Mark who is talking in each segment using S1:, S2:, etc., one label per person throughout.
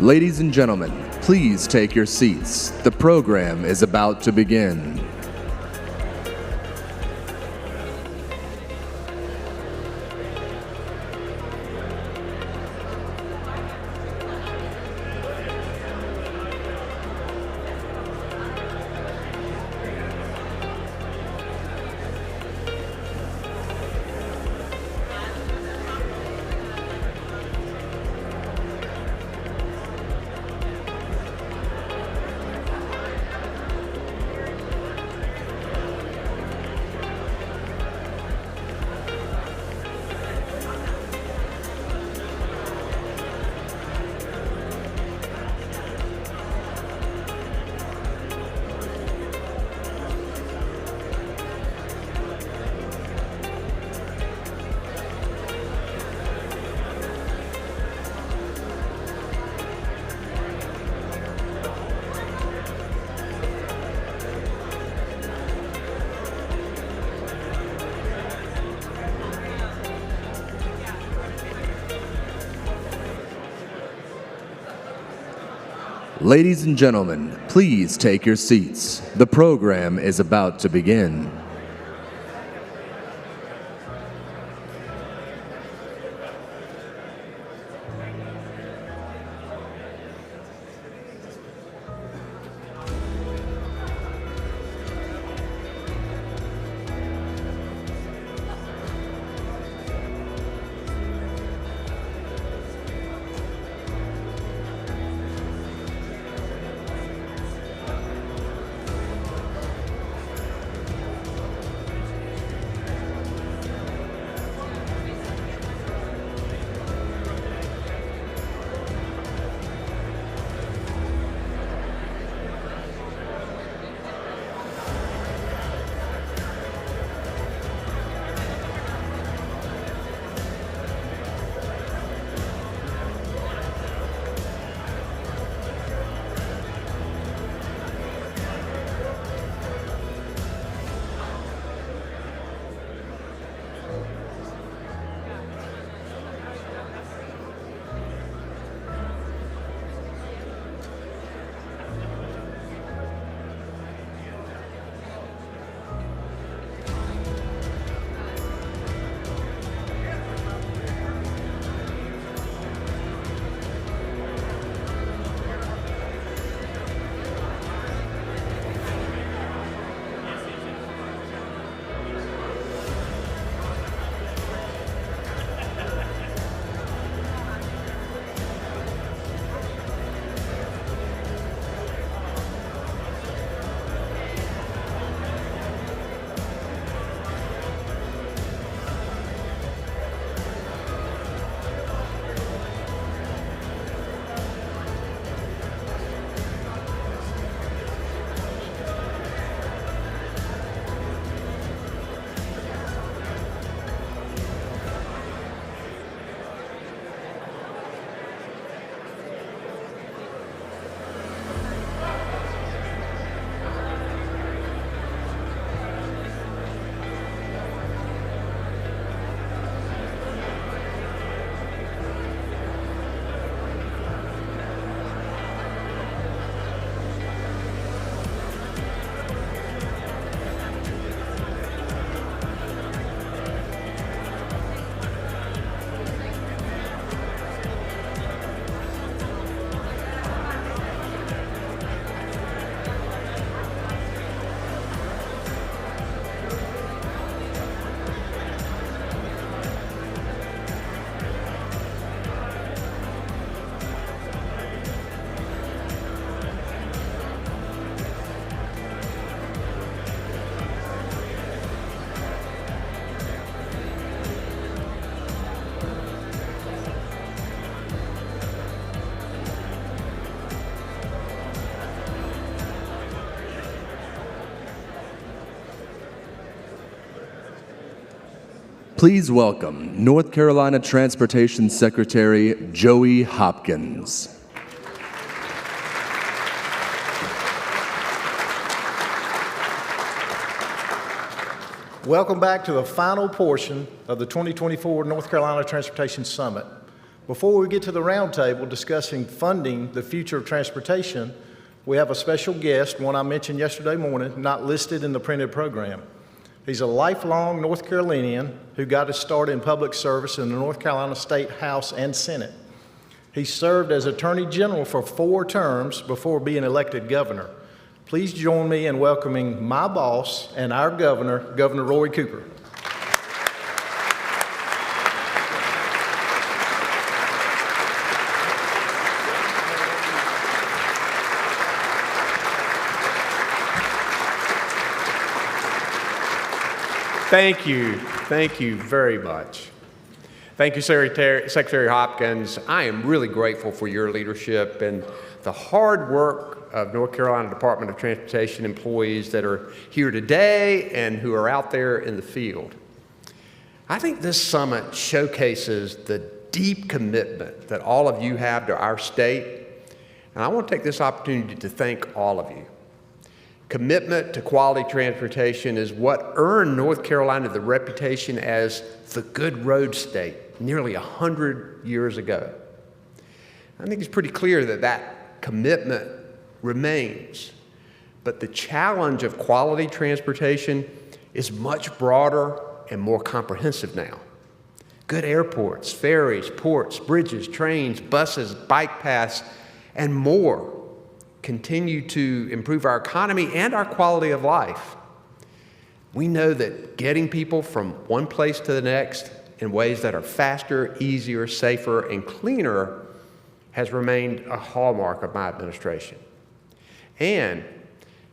S1: Ladies and gentlemen, please take your seats. The program is about to begin. Ladies and gentlemen, please take your seats. The program is about to begin. Please welcome North Carolina Transportation Secretary Joey Hopkins.
S2: Welcome back to the final portion of the 2024 North Carolina Transportation Summit. Before we get to the roundtable discussing funding the future of transportation, we have a special guest, one I mentioned yesterday morning, not listed in the printed program. He's a lifelong North Carolinian who got his start in public service in the North Carolina State House and Senate. He served as Attorney General for 4 terms before being elected governor. Please join me in welcoming my boss and our governor, Governor Roy Cooper.
S3: Thank you very much. Thank you, Secretary Hopkins. I am really grateful for your leadership and the hard work of North Carolina Department of Transportation employees that are here today and who are out there in the field. I think this summit showcases the deep commitment that all of you have to our state, and I want to take this opportunity to thank all of you. Commitment to quality transportation is what earned North Carolina the reputation as the good road state nearly 100 years ago. I think it's pretty clear that that commitment remains, but the challenge of quality transportation is much broader and more comprehensive now. Good airports, ferries, ports, bridges, trains, buses, bike paths, and more continue to improve our economy and our quality of life. We know that getting people from one place to the next in ways that are faster, easier, safer, and cleaner has remained a hallmark of my administration. And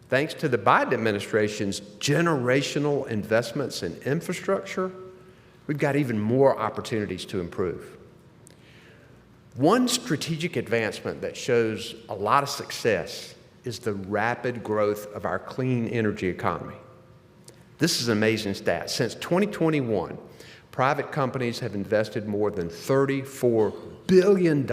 S3: thanks to the Biden administration's generational investments in infrastructure, we've got even more opportunities to improve. One strategic advancement that shows a lot of success is the rapid growth of our clean energy economy. This is an amazing stat. Since 2021, private companies have invested more than $34 billion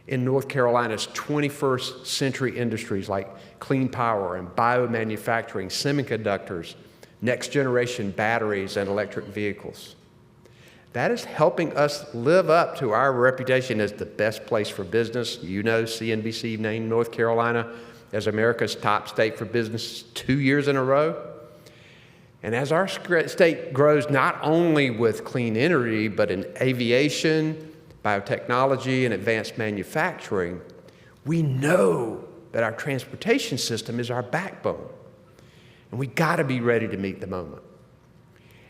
S3: in North Carolina's 21st century industries like clean power and biomanufacturing, semiconductors, next generation batteries, and electric vehicles. That is helping us live up to our reputation as the best place for business. You know, CNBC named North Carolina as America's top state for business 2 years in a row. And as our state grows not only with clean energy, but in aviation, biotechnology, and advanced manufacturing, we know that our transportation system is our backbone. And we gotta be ready to meet the moment.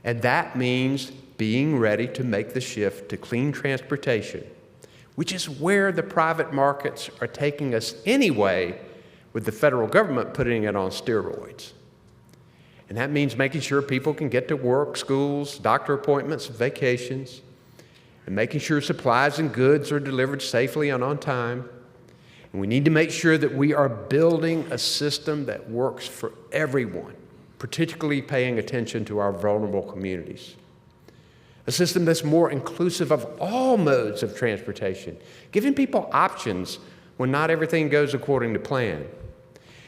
S3: And that means being ready to make the shift to clean transportation, which is where the private markets are taking us anyway, with the federal government putting it on steroids. And that means making sure people can get to work, schools, doctor appointments, vacations, and making sure supplies and goods are delivered safely and on time. And we need to make sure that we are building a system that works for everyone, particularly paying attention to our vulnerable communities. A system that's more inclusive of all modes of transportation, giving people options when not everything goes according to plan.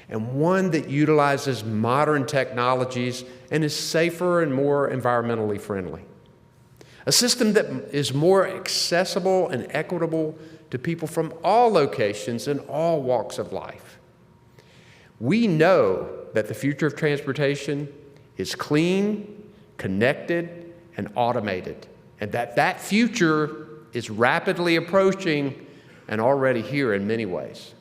S3: And one that utilizes modern technologies and is safer and more environmentally friendly. A system that is more accessible and equitable to people from all locations and all walks of life. We know that the future of transportation is clean, connected, and automated, and that future is rapidly approaching and already here in many ways.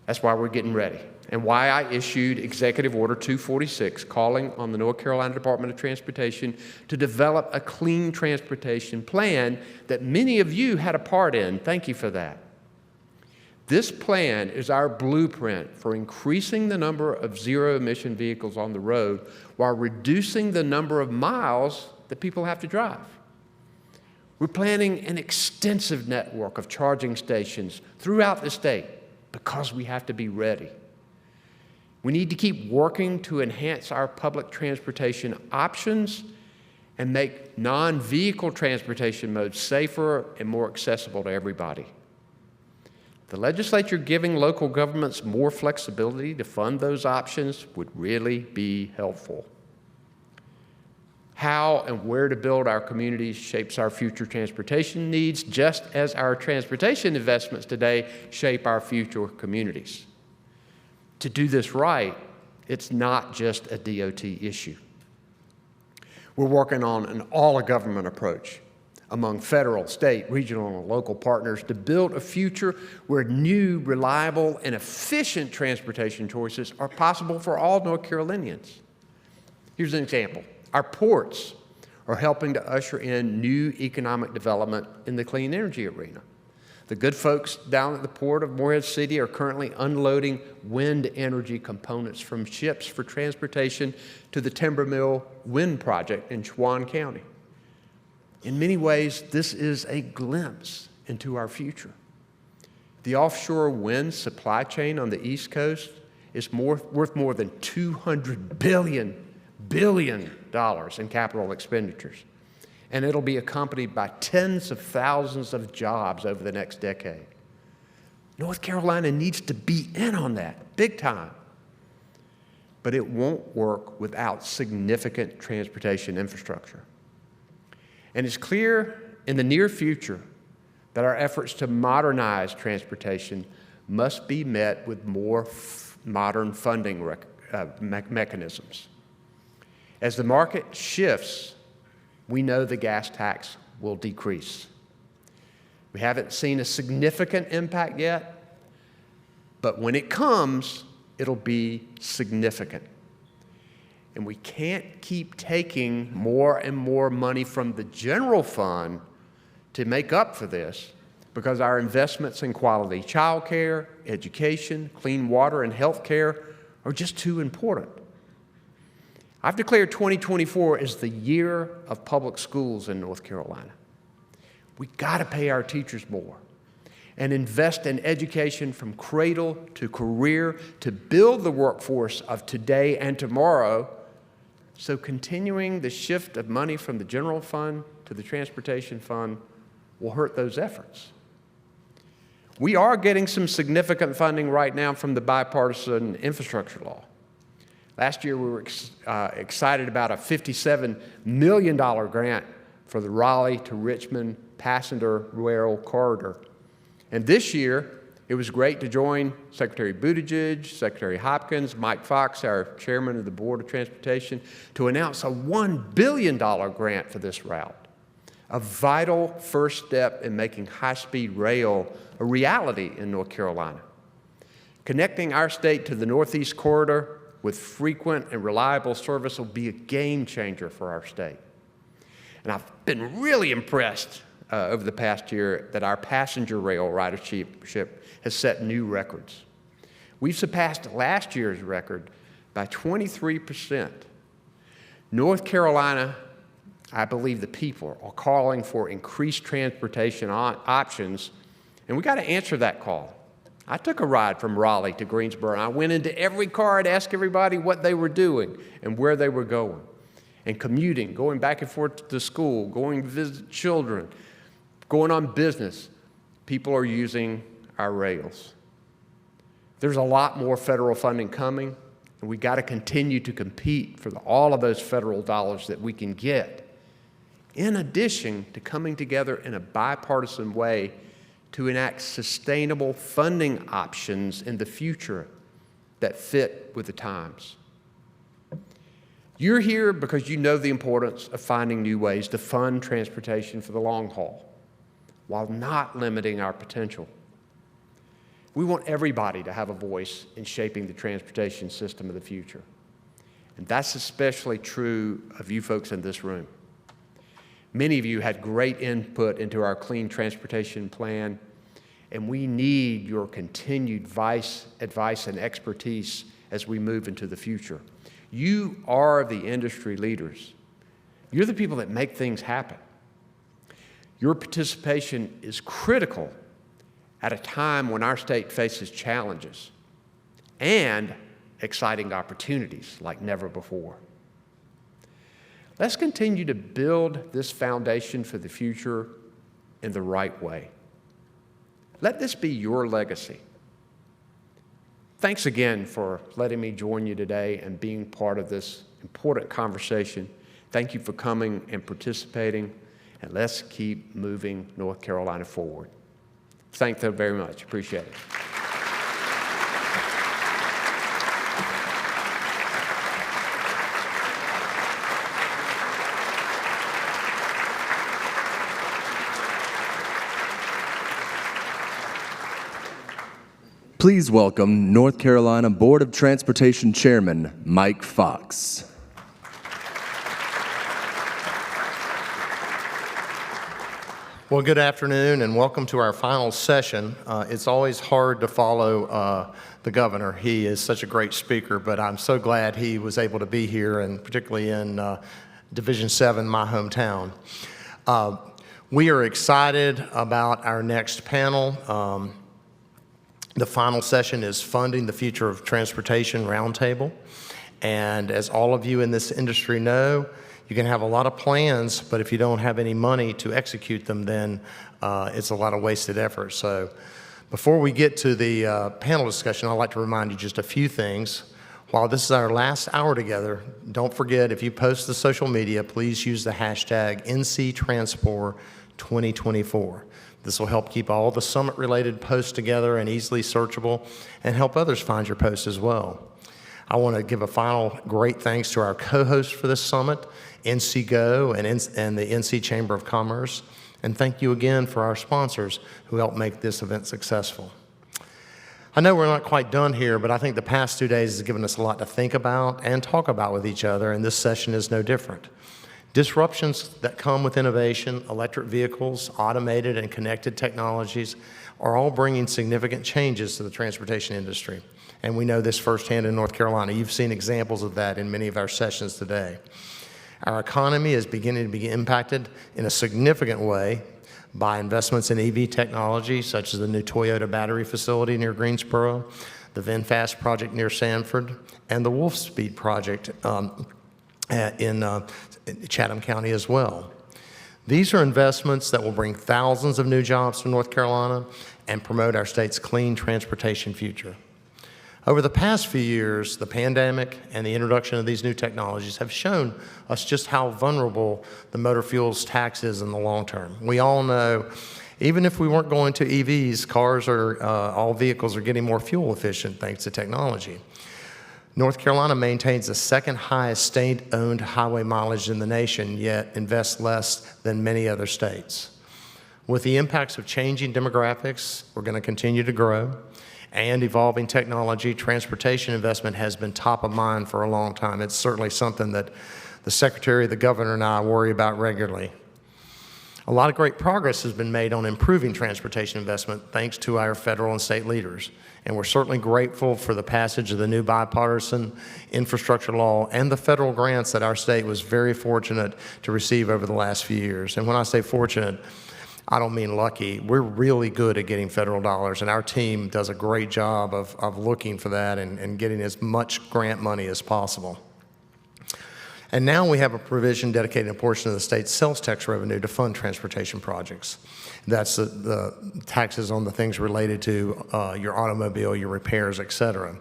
S3: That's why we're getting ready, and why I issued Executive Order 246, calling on the North Carolina Department of Transportation to develop a clean transportation plan that many of you had a part in. Thank you for that. This plan is our blueprint for increasing the number of zero-emission vehicles on the road while reducing the number of miles that people have to drive. We're planning an extensive network of charging stations throughout the state because we have to be ready. We need to keep working to enhance our public transportation options and make non-vehicle transportation modes safer and more accessible to everybody. The legislature giving local governments more flexibility to fund those options would really be helpful. How and where to build our communities shapes our future transportation needs, just as our transportation investments today shape our future communities. To do this right, it's not just a DOT issue. We're working on an all-of-government approach among federal, state, regional, and local partners to build a future where new, reliable, and efficient transportation choices are possible for all North Carolinians. Here's an example. Our ports are helping to usher in new economic development in the clean energy arena. The good folks down at the port of Morehead City are currently unloading wind energy components from ships for transportation to the Timber Mill Wind Project in Chuan County. In many ways, this is a glimpse into our future. The offshore wind supply chain on the East Coast is worth more than $200 billion in capital expenditures, and it'll be accompanied by tens of thousands of jobs over the next decade. North Carolina needs to be in on that, big time. But it won't work without significant transportation infrastructure. And it's clear in the near future that our efforts to modernize transportation must be met with more modern funding mechanisms. As the market shifts, we know the gas tax will decrease. We haven't seen a significant impact yet, but when it comes, it'll be significant. And we can't keep taking more and more money from the general fund to make up for this, because our investments in quality childcare, education, clean water, and health care are just too important. I've declared 2024 as the year of public schools in North Carolina. We got to pay our teachers more and invest in education from cradle to career to build the workforce of today and tomorrow. So continuing the shift of money from the general fund to the transportation fund will hurt those efforts. We are getting some significant funding right now from the bipartisan infrastructure law. Last year, we were excited about a $57 million grant for the Raleigh to Richmond passenger rail corridor. And this year, it was great to join Secretary Buttigieg, Secretary Hopkins, Mike Fox, our chairman of the Board of Transportation, to announce a $1 billion grant for this route, a vital first step in making high-speed rail a reality in North Carolina. Connecting our state to the Northeast Corridor with frequent and reliable service will be a game changer for our state. And I've been really impressed over the past year that our passenger rail ridership has set new records. We've surpassed last year's record by 23%. North Carolina, I believe the people are calling for increased transportation options, and we got to answer that call. I took a ride from Raleigh to Greensboro, and I went into every car and asked everybody what they were doing and where they were going. And commuting, going back and forth to school, going to visit children, going on business, people are using our rails. There's a lot more federal funding coming, and we got to continue to compete for all of those federal dollars that we can get, in addition to coming together in a bipartisan way to enact sustainable funding options in the future that fit with the times. You're here because you know the importance of finding new ways to fund transportation for the long haul, while not limiting our potential. We want everybody to have a voice in shaping the transportation system of the future. And that's especially true of you folks in this room. Many of you had great input into our clean transportation plan, and we need your continued advice and expertise as we move into the future. You are the industry leaders. You're the people that make things happen. Your participation is critical at a time when our state faces challenges and exciting opportunities like never before. Let's continue to build this foundation for the future in the right way. Let this be your legacy. Thanks again for letting me join you today and being part of this important conversation Thank you for coming and participating, and let's keep moving North Carolina forward. Thank you very much. Appreciate it.
S1: Please welcome North Carolina Board of Transportation Chairman Mike Fox.
S4: Well, good afternoon and welcome to our final session. It's always hard to follow the governor. He is such a great speaker, but I'm so glad he was able to be here, and particularly in Division 7, my hometown. We are excited about our next panel. The final session is Funding the Future of Transportation Roundtable. And as all of you in this industry know, you can have a lot of plans, but if you don't have any money to execute them, then it's a lot of wasted effort. So before we get to the panel discussion, I'd like to remind you just a few things. While this is our last hour together, don't forget, if you post to social media, please use the hashtag NCTransport2024. This will help keep all the summit-related posts together and easily searchable, and help others find your posts as well. I want to give a final great thanks to our co-hosts for this summit, NC Go and the NC Chamber of Commerce, and thank you again for our sponsors who helped make this event successful. I know we're not quite done here, but I think the past 2 days has given us a lot to think about and talk about with each other, and this session is no different. Disruptions that come with innovation, electric vehicles, automated and connected technologies are all bringing significant changes to the transportation industry. And we know this firsthand in North Carolina. You've seen examples of that in many of our sessions today. Our economy is beginning to be impacted in a significant way by investments in EV technology, such as the new Toyota battery facility near Greensboro, the VinFast project near Sanford, and the Wolf Speed project in Chatham County as well. These are investments that will bring thousands of new jobs to North Carolina and promote our state's clean transportation future. Over the past few years, the pandemic and the introduction of these new technologies have shown us just how vulnerable the motor fuels tax is in the long term. We all know, even if we weren't going to EVs, all vehicles are getting more fuel efficient thanks to technology. North Carolina maintains the second highest state-owned highway mileage in the nation, yet invests less than many other states. With the impacts of changing demographics, we're going to continue to grow, and evolving technology, transportation investment has been top of mind for a long time. It's certainly something that the Secretary, the Governor, and I worry about regularly. A lot of great progress has been made on improving transportation investment thanks to our federal and state leaders. And we're certainly grateful for the passage of the new bipartisan infrastructure law and the federal grants that our state was very fortunate to receive over the last few years. And when I say fortunate, I don't mean lucky. We're really good at getting federal dollars, and our team does a great job of looking for that and getting as much grant money as possible. And now we have a provision dedicating a portion of the state's sales tax revenue to fund transportation projects. That's the taxes on the things related to your automobile, your repairs, et cetera.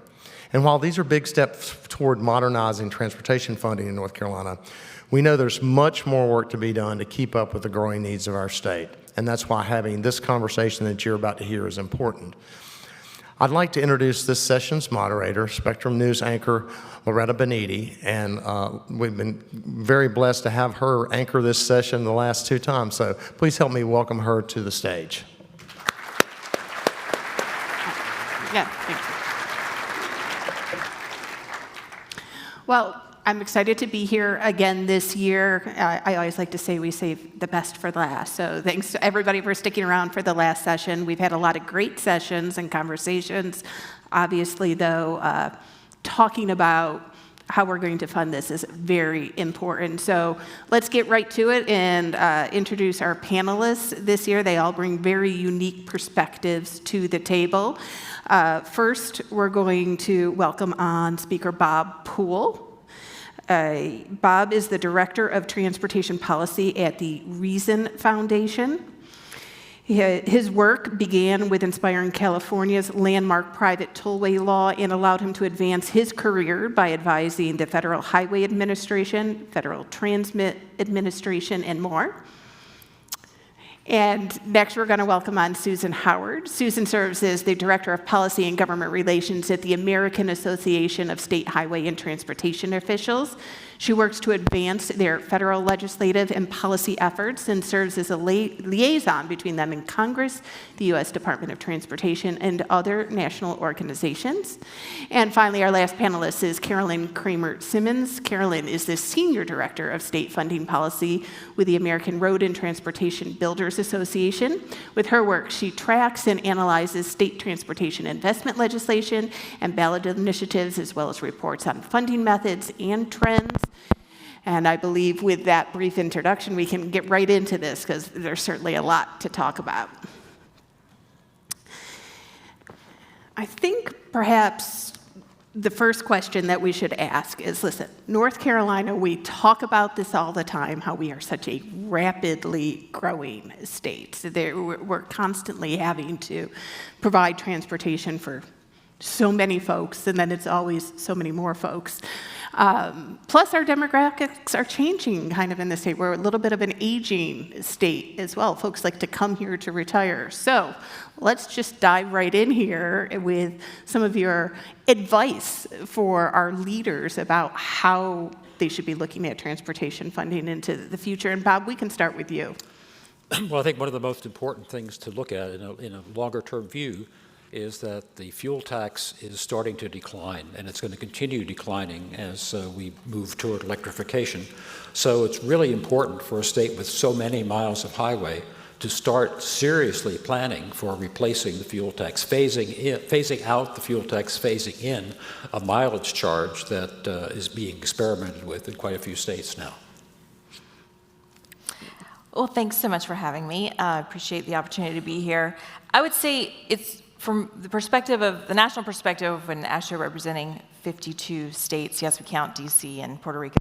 S4: And while these are big steps toward modernizing transportation funding in North Carolina, we know there's much more work to be done to keep up with the growing needs of our state. And that's why having this conversation that you're about to hear is important. I'd like to introduce this session's moderator, Spectrum News anchor Loretta Boniti, and we've been very blessed to have her anchor this session the last 2 times, so please help me welcome her to the stage.
S5: Yeah, thank you. Well, I'm excited to be here again this year. I always like to say we save the best for last. So thanks to everybody for sticking around for the last session. We've had a lot of great sessions and conversations. Obviously, though, talking about how we're going to fund this is very important. So let's get right to it and introduce our panelists this year. They all bring very unique perspectives to the table. First, we're going to welcome on Speaker Bob Poole. Bob is the Director of Transportation Policy at the Reason Foundation. His work began with inspiring California's landmark private tollway law and allowed him to advance his career by advising the Federal Highway Administration, Federal Transmit Administration, and more. And next, we're going to welcome on Susan Howard. Susan serves as the Director of Policy and Government Relations at the American Association of State Highway and Transportation Officials. She works to advance their federal legislative and policy efforts and serves as a liaison between them and Congress, the U.S. Department of Transportation, and other national organizations. And finally, our last panelist is Carolyn Kramer-Simmons. Carolyn is the Senior Director of State Funding Policy with the American Road and Transportation Builders Association. With her work, she tracks and analyzes state transportation investment legislation and ballot initiatives, as well as reports on funding methods and trends. And I believe with that brief introduction, we can get right into this because there's certainly a lot to talk about. I think perhaps the first question that we should ask is, listen, North Carolina, we talk about this all the time, how we are such a rapidly growing state. We're constantly having to provide transportation for so many folks, and then it's always so many more folks. Plus, our demographics are changing kind of in the state. We're a little bit of an aging state as well. Folks like to come here to retire. So let's just dive right in here with some of your advice for our leaders about how they should be looking at transportation funding into the future. And Bob, we can start with you.
S6: Well, I think one of the most important things to look at in a longer-term view is that the fuel tax is starting to decline, and it's going to continue declining as we move toward electrification. So it's really important for a state with so many miles of highway to start seriously planning for replacing the fuel tax, phasing out the fuel tax, phasing in a mileage charge that is being experimented with in quite a few states now.
S7: Well, thanks so much for having me. I appreciate the opportunity to be here. I would say it's from the perspective of the national perspective, when actually representing 52 states, yes, we count DC and Puerto Rico.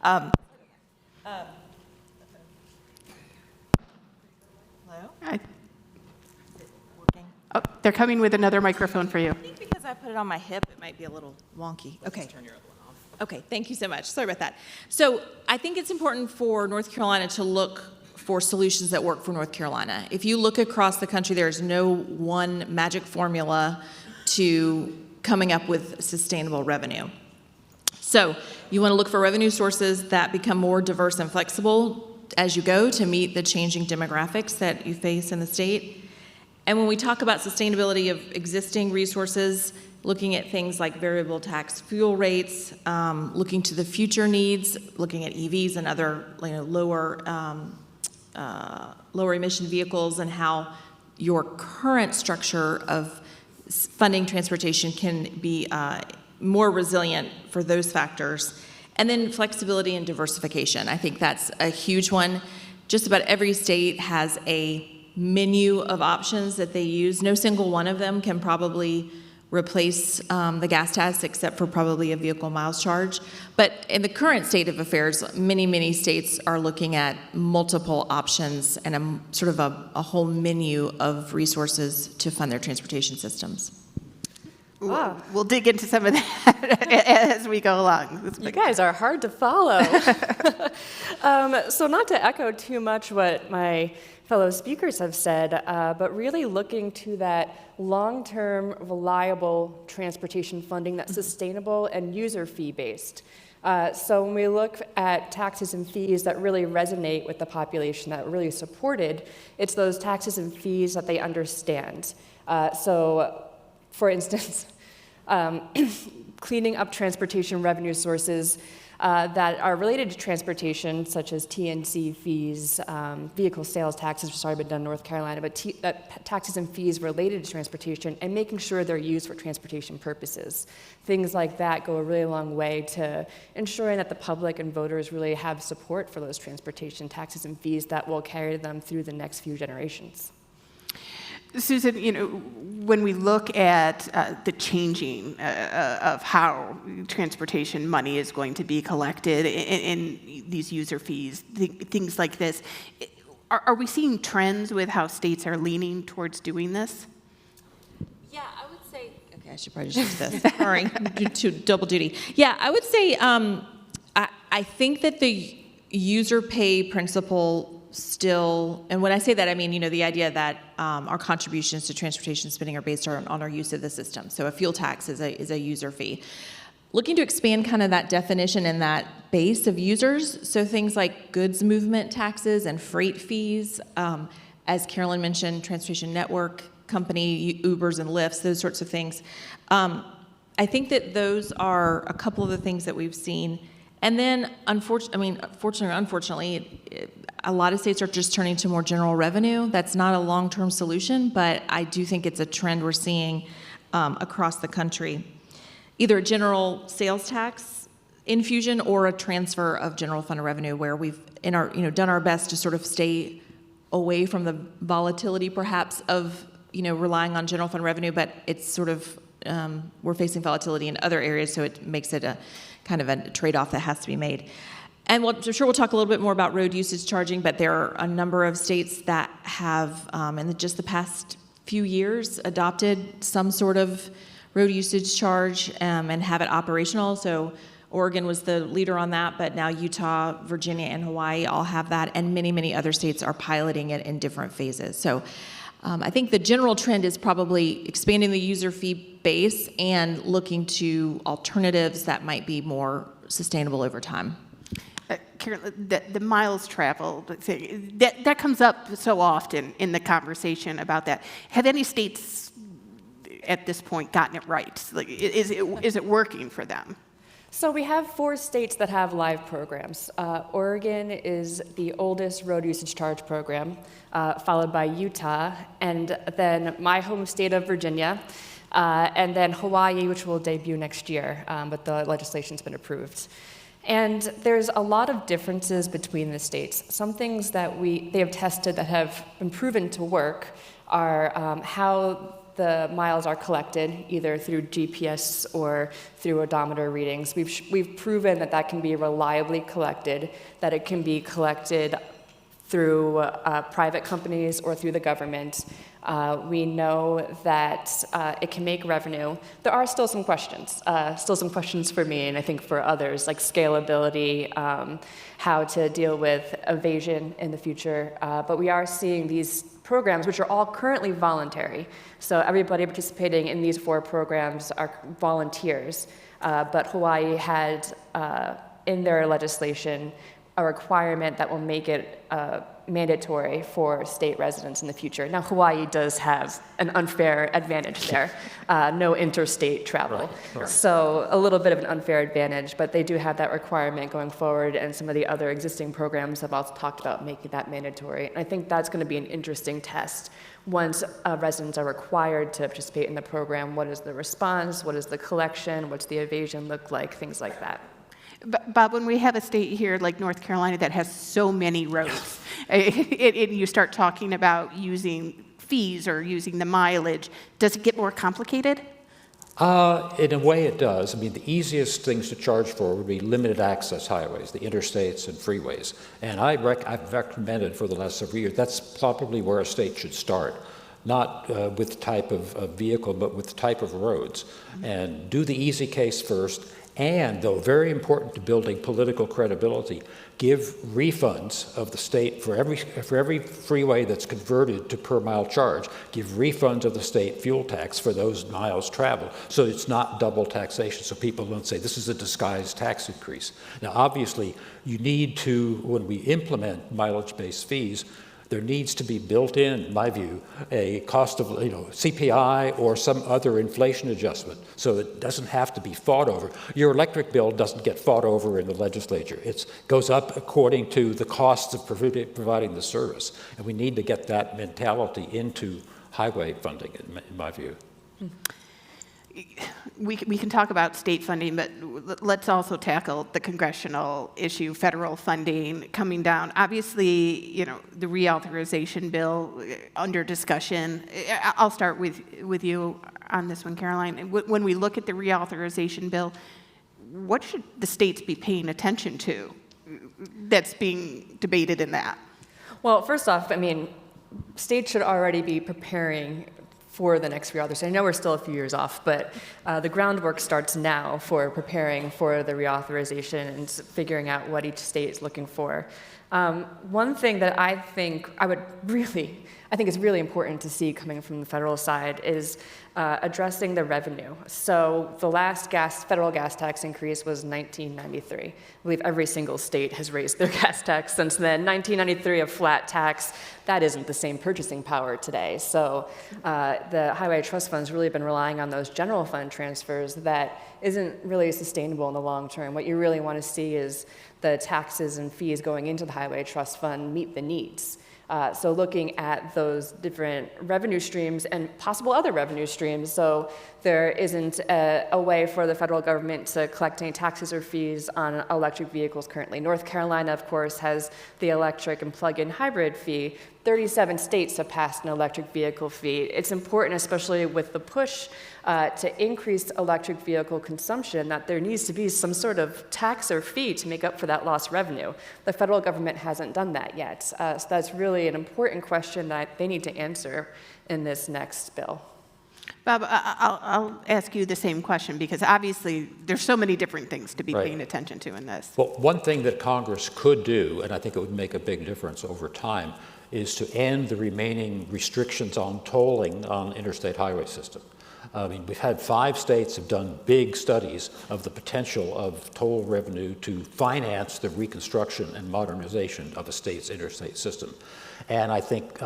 S7: Hello? Working?
S5: Oh, they're coming with another microphone for you.
S7: I think because I put it on my hip, it might be a little wonky. Okay. Turn your other one off. Okay, thank you so much. Sorry about that. So I think it's important for North Carolina to look for solutions that work for North Carolina. If you look across the country, there's no one magic formula to coming up with sustainable revenue. So you want to look for revenue sources that become more diverse and flexible as you go to meet the changing demographics that you face in the state. And when we talk about sustainability of existing resources, looking at things like variable tax fuel rates, looking to the future needs, looking at EVs and other lower emission vehicles, and how your current structure of funding transportation can be more resilient for those factors. And then flexibility and diversification. I think that's a huge one. Just about every state has a menu of options that they use. No single one of them can probably replace the gas tax, except for probably a vehicle miles charge. But in the current state of affairs, many states are looking at multiple options and a whole menu of resources to fund their transportation systems.
S5: Wow. We'll dig into some of that as we go along.
S8: You guys are hard to follow. So not to echo too much what my fellow speakers have said, but really looking to that long-term, reliable transportation funding that's sustainable and user fee-based. So when we look at taxes and fees that really resonate with the population, that really supported, it's those taxes and fees that they understand. So for instance, cleaning up transportation revenue sources that are related to transportation, such as TNC fees, vehicle sales taxes, which has already been done in North Carolina, but taxes and fees related to transportation, and making sure they're used for transportation purposes. Things like that go a really long way to ensuring that the public and voters really have support for those transportation taxes and fees that will carry them through the next few generations.
S5: Susan, when we look at the changing of how transportation money is going to be collected in these user fees, things like this, are we seeing trends with how states are leaning towards doing this?
S7: Yeah, I would say, okay, I should probably just use this. Sorry, double duty. Yeah, I would say I think that the user pay principle still, and when I say that, I mean, the idea that our contributions to transportation spending are based on our use of the system. So a fuel tax is a user fee. Looking to expand kind of that definition and that base of users, so things like goods movement taxes and freight fees, as Carolyn mentioned, transportation network company, Ubers and Lyfts, those sorts of things. I think that those are a couple of the things that we've seen. And then, fortunately or unfortunately, a lot of states are just turning to more general revenue. That's not a long-term solution, but I do think it's a trend we're seeing across the country. Either a general sales tax infusion or a transfer of general fund revenue, where we've done our best to sort of stay away from the volatility, perhaps, of relying on general fund revenue, but it's sort of we're facing volatility in other areas, so it makes it a kind of a trade-off that has to be made. And I'm sure we'll talk a little bit more about road usage charging, but there are a number of states that have, in just the past few years, adopted some sort of road usage charge and have it operational. So Oregon was the leader on that, but now Utah, Virginia, and Hawaii all have that, and many, many other states are piloting it in different phases. So I think the general trend is probably expanding the user fee base and looking to alternatives that might be more sustainable over time.
S5: Carolyn, the miles traveled thing, that comes up so often in the conversation about that. Have any states at this point gotten it right? Like, is it working for them?
S8: So we have 4 states that have live programs. Oregon is the oldest road usage charge program, followed by Utah, and then my home state of Virginia, and then Hawaii, which will debut next year, but the legislation's been approved. And there's a lot of differences between the states. Some things that they have tested that have been proven to work are how the miles are collected, either through GPS or through odometer readings. We've proven that can be reliably collected, that it can be collected through private companies or through the government. We know that it can make revenue. There are still some questions for me, and I think for others, like scalability, how to deal with evasion in the future. But we are seeing these programs, which are all currently voluntary. So everybody participating in these 4 programs are volunteers. But Hawaii had in their legislation a requirement that will make it mandatory for state residents in the future. Now, Hawaii does have an unfair advantage there, no interstate travel. Right. So a little bit of an unfair advantage, but they do have that requirement going forward, and some of the other existing programs have also talked about making that mandatory. And I think that's going to be an interesting test. Once residents are required to participate in the program, what is the response, what is the collection, what's the evasion look like, things like that.
S5: Bob, when we have a state here like North Carolina that has so many roads, and you start talking about using fees or using the mileage, does it get more complicated?
S6: In a way it does. I mean, the easiest things to charge for would be limited access highways, the interstates and freeways. And I've recommended for the last several years, that's probably where a state should start. Not with the type of vehicle, but with the type of roads. Mm-hmm. And do the easy case first. And, though very important to building political credibility, give refunds of the state for every freeway that's converted to per mile charge, give refunds of the state fuel tax for those miles traveled, so it's not double taxation, so people don't say this is a disguised tax increase. Now, obviously, you need to, when we implement mileage-based fees, there needs to be built in my view, a cost of CPI or some other inflation adjustment, so it doesn't have to be fought over. Your electric bill doesn't get fought over in the legislature. It goes up according to the costs of providing the service, and we need to get that mentality into highway funding, in my view.
S5: We can talk about state funding, but let's also tackle the congressional issue, federal funding coming down. Obviously, the reauthorization bill under discussion. I'll start with you on this one, Caroline. When we look at the reauthorization bill, what should the states be paying attention to that's being debated in that?
S8: Well, first off, I mean, states should already be preparing for the next reauthorization. I know we're still a few years off, but the groundwork starts now for preparing for the reauthorization and figuring out what each state is looking for. One thing that I think is really important to see coming from the federal side is addressing the revenue. So the last federal gas tax increase was 1993. I believe every single state has raised their gas tax since then. 1993, a flat tax, that isn't the same purchasing power today. So the Highway Trust Fund's really been relying on those general fund transfers that isn't really sustainable in the long term. What you really want to see is the taxes and fees going into the Highway Trust Fund meet the needs. So looking at those different revenue streams and possible other revenue streams, so there isn't a way for the federal government to collect any taxes or fees on electric vehicles currently. North Carolina, of course, has the electric and plug-in hybrid fee. 37 states have passed an electric vehicle fee. It's important, especially with the push to increase electric vehicle consumption, that there needs to be some sort of tax or fee to make up for that lost revenue. The federal government hasn't done that yet. So that's really an important question that they need to answer in this next bill.
S5: Bob, I'll ask you the same question, because obviously there's so many different things to be paying attention to in this.
S6: Well, one thing that Congress could do, and I think it would make a big difference over time, is to end the remaining restrictions on tolling on interstate highway system. I mean, we've had 5 states have done big studies of the potential of toll revenue to finance the reconstruction and modernization of a state's interstate system. And I think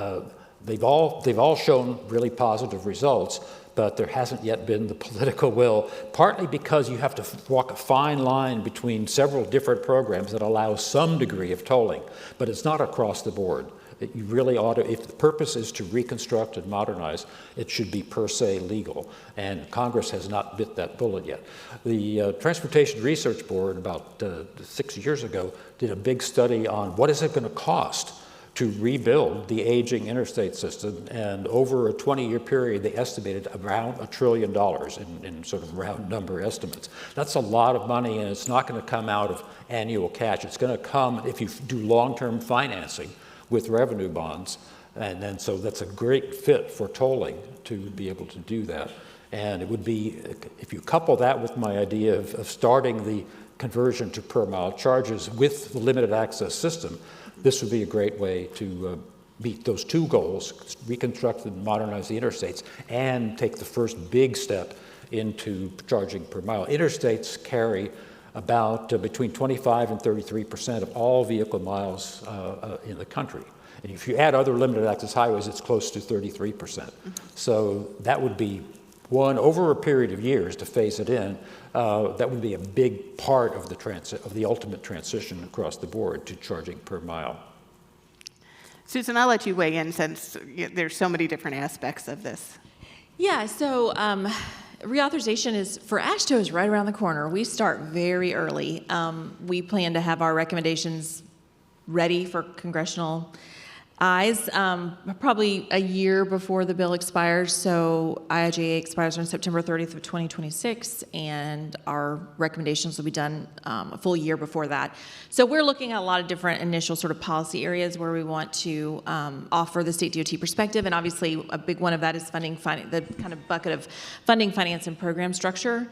S6: they've all shown really positive results, but there hasn't yet been the political will, partly because you have to walk a fine line between several different programs that allow some degree of tolling, but it's not across the board. You really ought to, if the purpose is to reconstruct and modernize, it should be per se legal. And Congress has not bit that bullet yet. The Transportation Research Board, about 6 years ago, did a big study on what is it going to cost to rebuild the aging interstate system. And over a 20-year period, they estimated around $1 trillion in sort of round number estimates. That's a lot of money, and it's not going to come out of annual cash. It's going to come if you do long-term financing with revenue bonds, and then so that's a great fit for tolling to be able to do that. And it would be, if you couple that with my idea of starting the conversion to per mile charges with the limited access system, this would be a great way to meet those 2 goals, reconstruct and modernize the interstates, and take the first big step into charging per mile. Interstates carry about between 25 and 33% of all vehicle miles in the country. And if you add other limited access highways, it's close to 33%. So that would be one, over a period of years to phase it in, that would be a big part of the ultimate transition across the board to charging per mile.
S5: Susan, I'll let you weigh in, since there's so many different aspects of this.
S7: Yeah, so reauthorization for AASHTO is right around the corner. We start very early. We plan to have our recommendations ready for congressional eyes probably a year before the bill expires. So IIJA expires on September 30th of 2026, and our recommendations will be done a full year before that. So we're looking at a lot of different initial sort of policy areas where we want to offer the state DOT perspective, and obviously a big one of that is the kind of bucket of funding, finance, and program structure.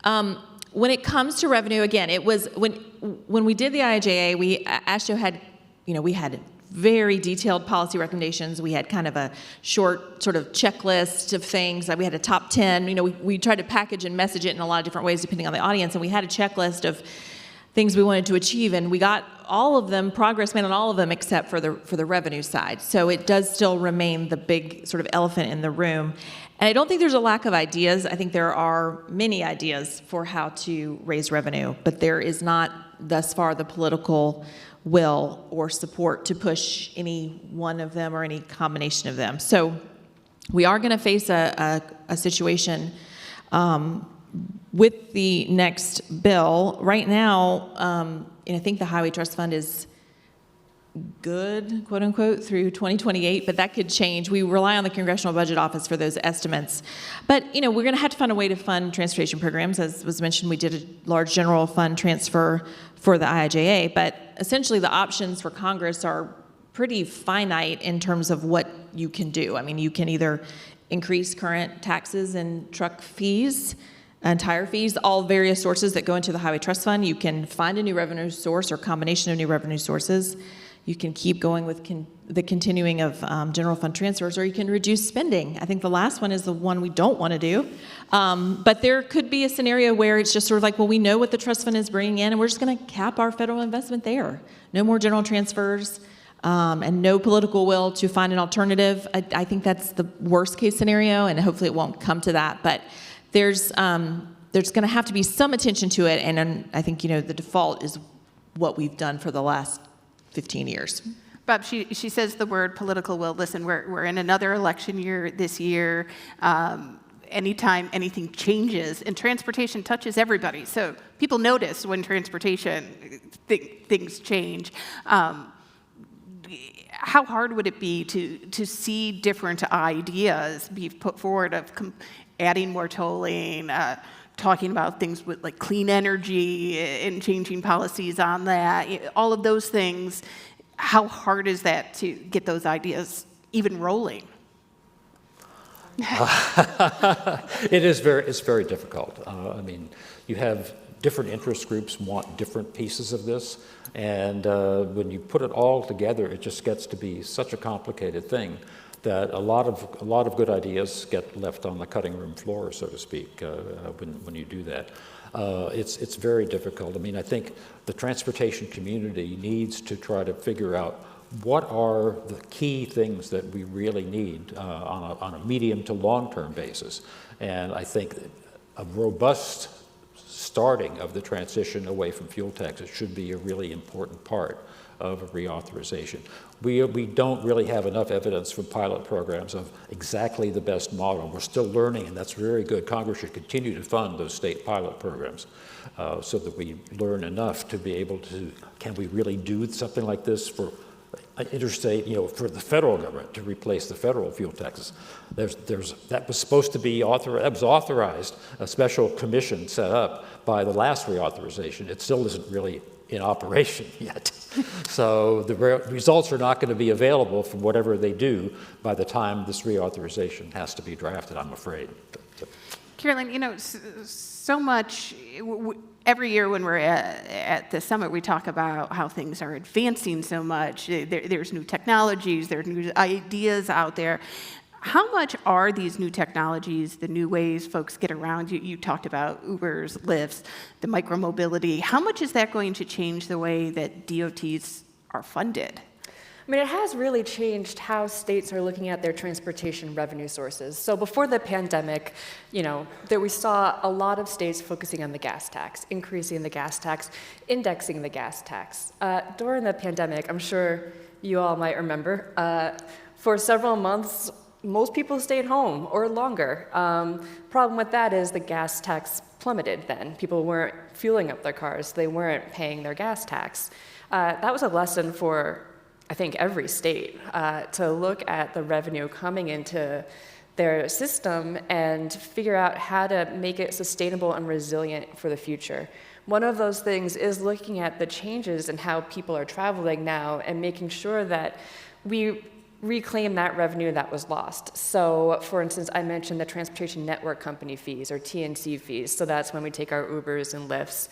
S7: When it comes to revenue, again, it was when we did the IIJA, AASHTO had, we had very detailed policy recommendations. We had kind of a short sort of checklist of things. We had a top 10. We tried to package and message it in a lot of different ways depending on the audience, and we had a checklist of things we wanted to achieve, and we got all of them, progress made on all of them except for the revenue side. So it does still remain the big sort of elephant in the room. And I don't think there's a lack of ideas. I think there are many ideas for how to raise revenue, but there is not thus far the political will or support to push any one of them or any combination of them. So we are going to face a situation with the next bill. Right now, and I think the Highway Trust Fund is good, quote unquote, through 2028, but that could change. We rely on the Congressional Budget Office for those estimates. But, we're going to have to find a way to fund transportation programs. As was mentioned, we did a large general fund transfer for the IIJA, but essentially the options for Congress are pretty finite in terms of what you can do. I mean, you can either increase current taxes and truck fees and tire fees, all various sources that go into the Highway Trust Fund. You can find a new revenue source or combination of new revenue sources. You can keep going with the continuing of general fund transfers, or you can reduce spending. I think the last one is the one we don't want to do. But there could be a scenario where it's just sort of like, well, we know what the trust fund is bringing in, and we're just going to cap our federal investment there. No more general transfers, and no political will to find an alternative. I think that's the worst case scenario, and hopefully it won't come to that. But there's going to have to be some attention to it, and I think the default is what we've done for the last 15 years.
S5: Bob, she says the word political will. Listen, we're in another election year this year. Anytime anything changes, and transportation touches everybody, so people notice when transportation things change. How hard would it be to see different ideas be put forward of adding more tolling, talking about things with like clean energy and changing policies on that, all of those things? How hard is that to get those ideas even rolling?
S6: It's very difficult. I mean, you have different interest groups want different pieces of this, and when you put it all together, it just gets to be such a complicated thing that a lot of good ideas get left on the cutting room floor, so to speak, when you do that. It's very difficult. I mean, I think the transportation community needs to try to figure out what are the key things that we really need on a medium to long-term basis. And I think a robust starting of the transition away from fuel taxes should be a really important part of a reauthorization. We don't really have enough evidence from pilot programs of exactly the best model. We're still learning, and that's very good. Congress should continue to fund those state pilot programs so that we learn enough to be able to, can we really do something like this for interstate, for the federal government to replace the federal fuel taxes? That was supposed to be authorized, a special commission set up by the last reauthorization. It still isn't really in operation yet. So the results are not going to be available from whatever they do by the time this reauthorization has to be drafted, I'm afraid.
S5: Carolyn, so much, every year when we're at the summit, we talk about how things are advancing so much. There's new technologies, there's new ideas out there. How much are these new technologies, the new ways folks get around? You talked about Ubers, Lyfts, the micromobility. How much is that going to change the way that DOTs are funded?
S8: I mean, it has really changed how states are looking at their transportation revenue sources. So before the pandemic, we saw a lot of states focusing on the gas tax, increasing the gas tax, indexing the gas tax. During the pandemic, I'm sure you all might remember, for several months, most people stayed home or longer. Problem with that is the gas tax plummeted then. People weren't fueling up their cars. They weren't paying their gas tax. That was a lesson for, I think, every state to look at the revenue coming into their system and figure out how to make it sustainable and resilient for the future. One of those things is looking at the changes in how people are traveling now and making sure that we reclaim that revenue that was lost. So, for instance, I mentioned the Transportation Network Company fees, or TNC fees. So that's when we take our Ubers and Lyfts.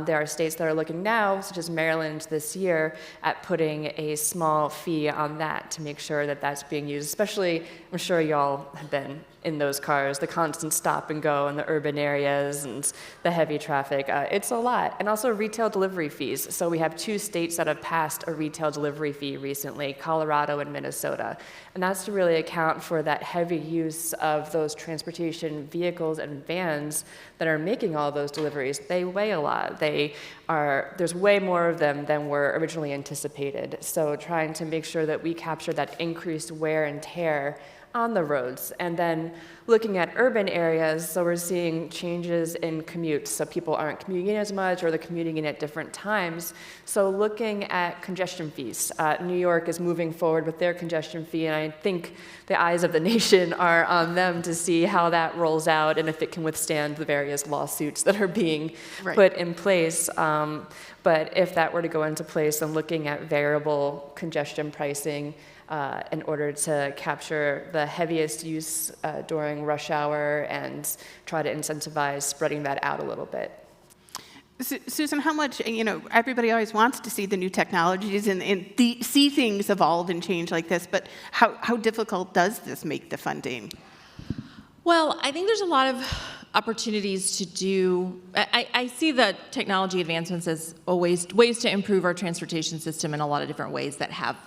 S8: There are states that are looking now, such as Maryland this year, at putting a small fee on that to make sure that that's being used. Especially, I'm sure y'all have been in those cars, the constant stop and go in the urban areas and the heavy traffic. It's a lot. And also retail delivery fees. So we have 2 states that have passed a retail delivery fee recently, Colorado and Minnesota. And that's to really account for that heavy use of those transportation vehicles and vans that are making all those deliveries. They weigh a lot. There's way more of them than were originally anticipated. So trying to make sure that we capture that increased wear and tear on the roads. And then looking at urban areas, so we're seeing changes in commutes. So people aren't commuting in as much, or they're commuting in at different times. So looking at congestion fees, New York is moving forward with their congestion fee, and I think the eyes of the nation are on them to see how that rolls out and if it can withstand the various lawsuits that are being put in place. But if that were to go into place, then looking at variable congestion pricing in order to capture the heaviest use during rush hour and try to incentivize spreading that out a little bit.
S5: Susan, how much, everybody always wants to see the new technologies and see things evolve and change like this, but how difficult does this make the funding?
S7: Well, I think there's a lot of opportunities to do. I see the technology advancements as ways to improve our transportation system in a lot of different ways that have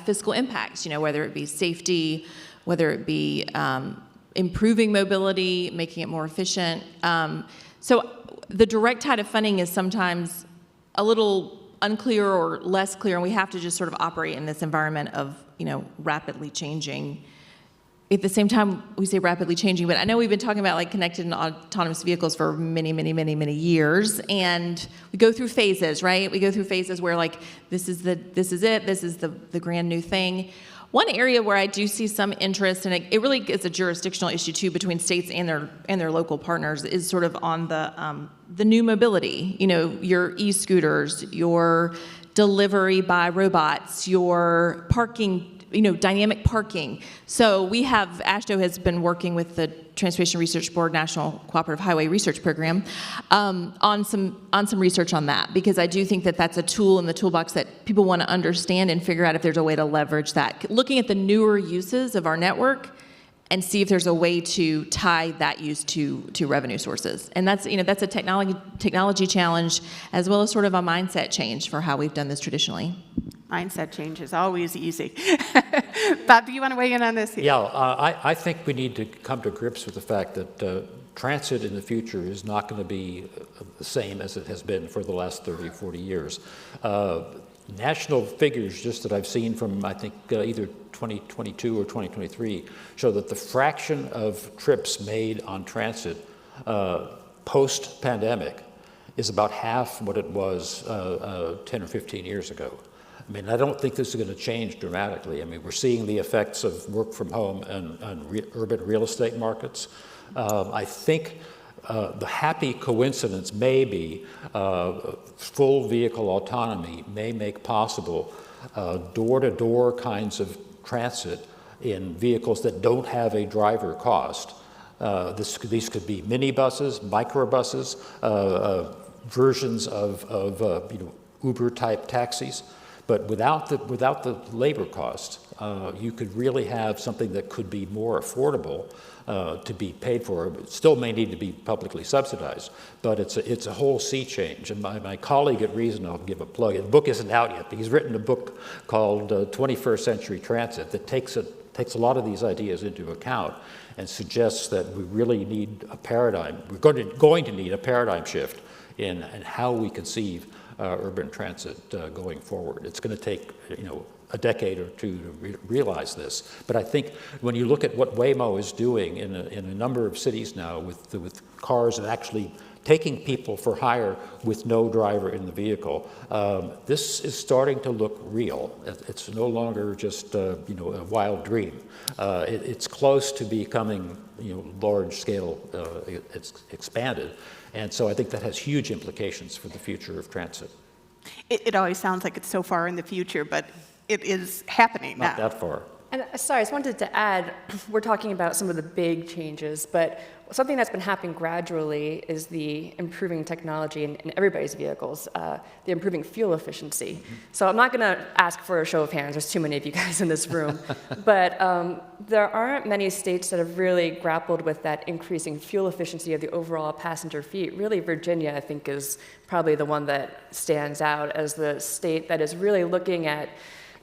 S7: fiscal impacts, whether it be safety, whether it be improving mobility, making it more efficient. So the direct tie to funding is sometimes a little unclear or less clear, and we have to just sort of operate in this environment of, rapidly changing. At the same time, we say rapidly changing, but I know we've been talking about like connected and autonomous vehicles for many, many, many, many years, and we go through phases, right? We go through phases where like this is the grand new thing. One area where I do see some interest, and it really is a jurisdictional issue too between states and their local partners, is sort of on the new mobility. Your e-scooters, your delivery by robots, your parking. Dynamic parking. So we have, AASHTO has been working with the Transportation Research Board National Cooperative Highway Research Program on some research on that, because I do think that that's a tool in the toolbox that people want to understand and figure out if there's a way to leverage that. Looking at the newer uses of our network and see if there's a way to tie that use to revenue sources. And that's a technology challenge as well as sort of a mindset change for how we've done this traditionally.
S5: Mindset change is always easy. Bob, do you want to weigh in on this?
S6: Yeah, I think we need to come to grips with the fact that transit in the future is not going to be the same as it has been for the last 30 or 40 years. National figures just that I've seen from, I think, either 2022 or 2023 show that the fraction of trips made on transit post-pandemic is about half what it was 10 or 15 years ago. I mean, I don't think this is going to change dramatically. I mean, we're seeing the effects of work from home and urban real estate markets. I think the happy coincidence may be full vehicle autonomy may make possible door-to-door kinds of transit in vehicles that don't have a driver cost. These could be minibuses, microbuses, versions of Uber-type taxis. But without the labor cost, you could really have something that could be more affordable to be paid for. It still may need to be publicly subsidized, but it's a whole sea change. And my colleague at Reason, I'll give a plug. The book isn't out yet, but he's written a book called 21st Century Transit that takes a lot of these ideas into account and suggests that we really need a paradigm. We're going to need a paradigm shift in how we conceive urban transit going forward. It's going to take a decade or two to realize this. But I think when you look at what Waymo is doing in a number of cities now with cars and actually taking people for hire with no driver in the vehicle, this is starting to look real. It's no longer just a wild dream. It's close to becoming large scale. It's expanded. And so I think that has huge implications for the future of transit.
S5: It always sounds like it's so far in the future, but it is happening now.
S6: Not that far.
S8: And sorry, I just wanted to add, we're talking about some of the big changes, but something that's been happening gradually is the improving technology in everybody's vehicles, the improving fuel efficiency. So I'm not going to ask for a show of hands, there's too many of you guys in this room, but there aren't many states that have really grappled with that increasing fuel efficiency of the overall passenger fleet. Really, Virginia, I think, is probably the one that stands out as the state that is really looking at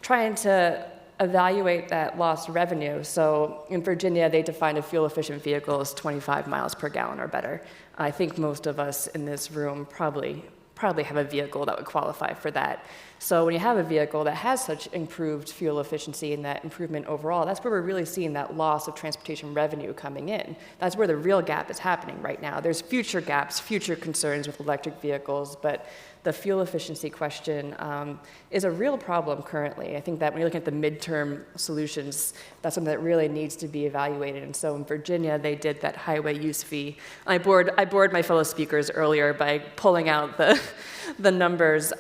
S8: trying to evaluate that lost revenue. So in Virginia, they define a fuel-efficient vehicle as 25 miles per gallon or better. I think most of us in this room probably have a vehicle that would qualify for that. So when you have a vehicle that has such improved fuel efficiency and that improvement overall, that's where we're really seeing that loss of transportation revenue coming in. That's where the real gap is happening right now. There's future gaps, future concerns with electric vehicles, but the fuel efficiency question is a real problem currently. I think that when you're looking at the midterm solutions, that's something that really needs to be evaluated. And so in Virginia, they did that highway use fee. I bored my fellow speakers earlier by pulling out the numbers.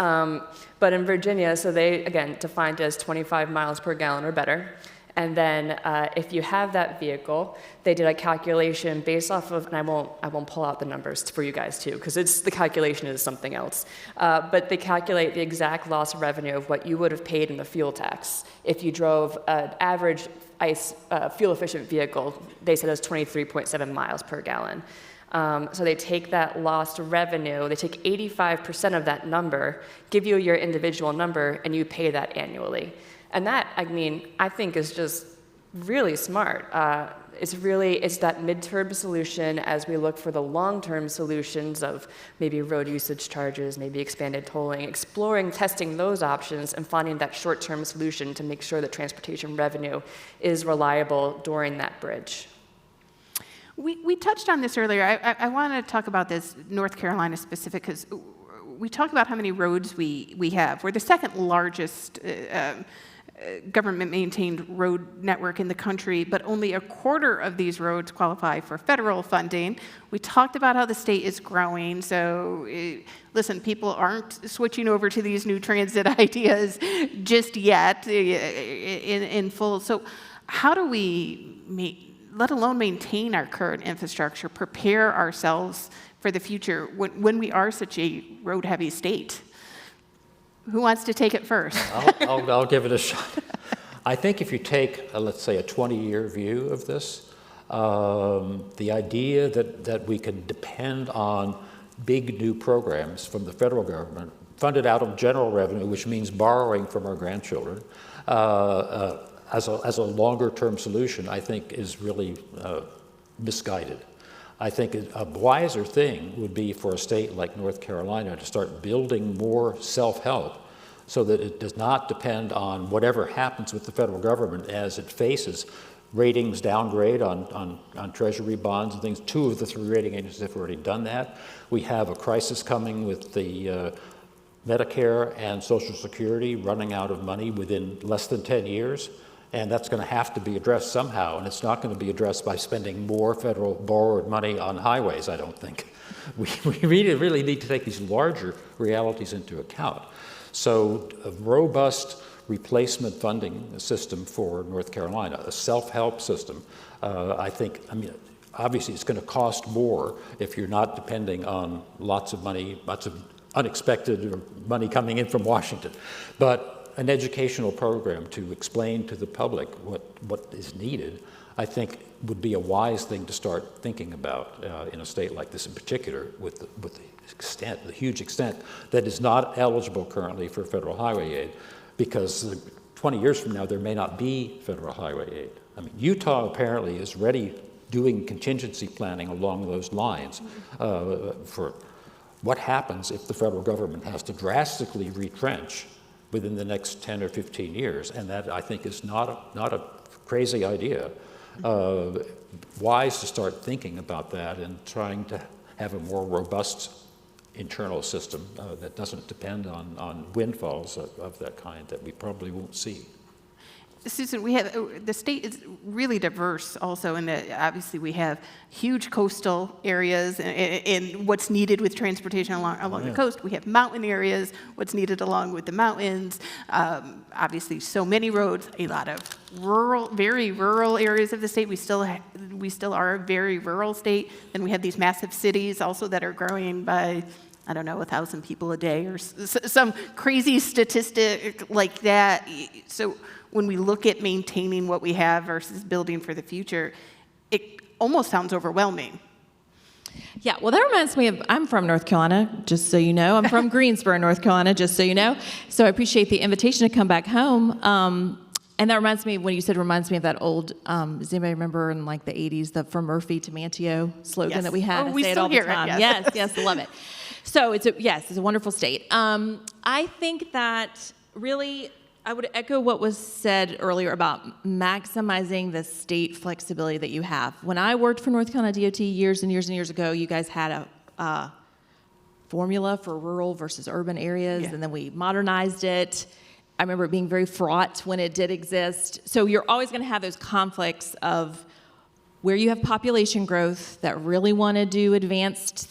S8: But in Virginia, so they, again, defined as 25 miles per gallon or better. And then if you have that vehicle, they did a calculation based off of, and I won't pull out the numbers for you guys too, because the calculation is something else. But they calculate the exact loss of revenue of what you would have paid in the fuel tax if you drove an average ICE fuel-efficient vehicle. They said it was 23.7 miles per gallon. So they take that lost revenue, they take 85% of that number, give you your individual number, and you pay that annually. And that, I mean, I think is just really smart. It's that midterm solution as we look for the long-term solutions of maybe road usage charges, maybe expanded tolling, exploring, testing those options, and finding that short-term solution to make sure that transportation revenue is reliable during that bridge.
S5: We touched on this earlier. I want to talk about this North Carolina specific, because we talk about how many roads we have. We're the second largest government-maintained road network in the country, but only a quarter of these roads qualify for federal funding. We talked about how the state is growing, so listen, people aren't switching over to these new transit ideas just yet in full. So how do we let alone maintain our current infrastructure, prepare ourselves for the future when we are such a road-heavy state? Who wants to take it first?
S6: I'll give it a shot. I think if you take, let's say, a 20-year view of this, the idea that we can depend on big new programs from the federal government, funded out of general revenue, which means borrowing from our grandchildren, as a longer-term solution, I think is really misguided. I think a wiser thing would be for a state like North Carolina to start building more self-help so that it does not depend on whatever happens with the federal government as it faces ratings downgrade on treasury bonds and things. 2 of the 3 rating agencies have already done that. We have a crisis coming with the Medicare and Social Security running out of money within less than 10 years. And that's going to have to be addressed somehow, and it's not going to be addressed by spending more federal borrowed money on highways, I don't think. We really need to take these larger realities into account. So a robust replacement funding system for North Carolina, a self-help system, I mean, obviously it's going to cost more if you're not depending on lots of money, lots of unexpected money coming in from Washington. But an educational program to explain to the public what is needed, I think would be a wise thing to start thinking about in a state like this in particular, with the huge extent that is not eligible currently for federal highway aid, because 20 years from now there may not be federal highway aid. I mean, Utah apparently is ready doing contingency planning along those lines for what happens if the federal government has to drastically retrench within the next 10 or 15 years, and that I think is not a crazy idea. Wise to start thinking about that and trying to have a more robust internal system that doesn't depend on windfalls of that kind that we probably won't see.
S5: Susan, the state is really diverse also in that obviously we have huge coastal areas and what's needed with transportation along the coast. We have mountain areas, what's needed along with the mountains. Obviously so many roads, a lot of very rural areas of the state. We still are a very rural state. Then we have these massive cities also that are growing by, I don't know, 1,000 people a day or some crazy statistic like that. So when we look at maintaining what we have versus building for the future, it almost sounds overwhelming.
S7: Yeah, well, that reminds me of, I'm from North Carolina, just so you know. I'm from Greensboro, North Carolina, just so you know. So I appreciate the invitation to come back home. And that reminds me, when you said reminds me of that old, does anybody remember in like the 80s, the From Murphy to Manteo slogan that we had?
S5: Oh,
S7: I
S5: we
S7: say
S5: still
S7: it all the
S5: hear it,
S7: time.
S5: yes.
S7: Yes, love it. So it's a wonderful state. I think that really, I would echo what was said earlier about maximizing the state flexibility that you have. When I worked for North Carolina DOT years and years and years ago, you guys had a formula for rural versus urban areas, and then we modernized it. I remember it being very fraught when it did exist. So you're always going to have those conflicts of where you have population growth that really want to do advanced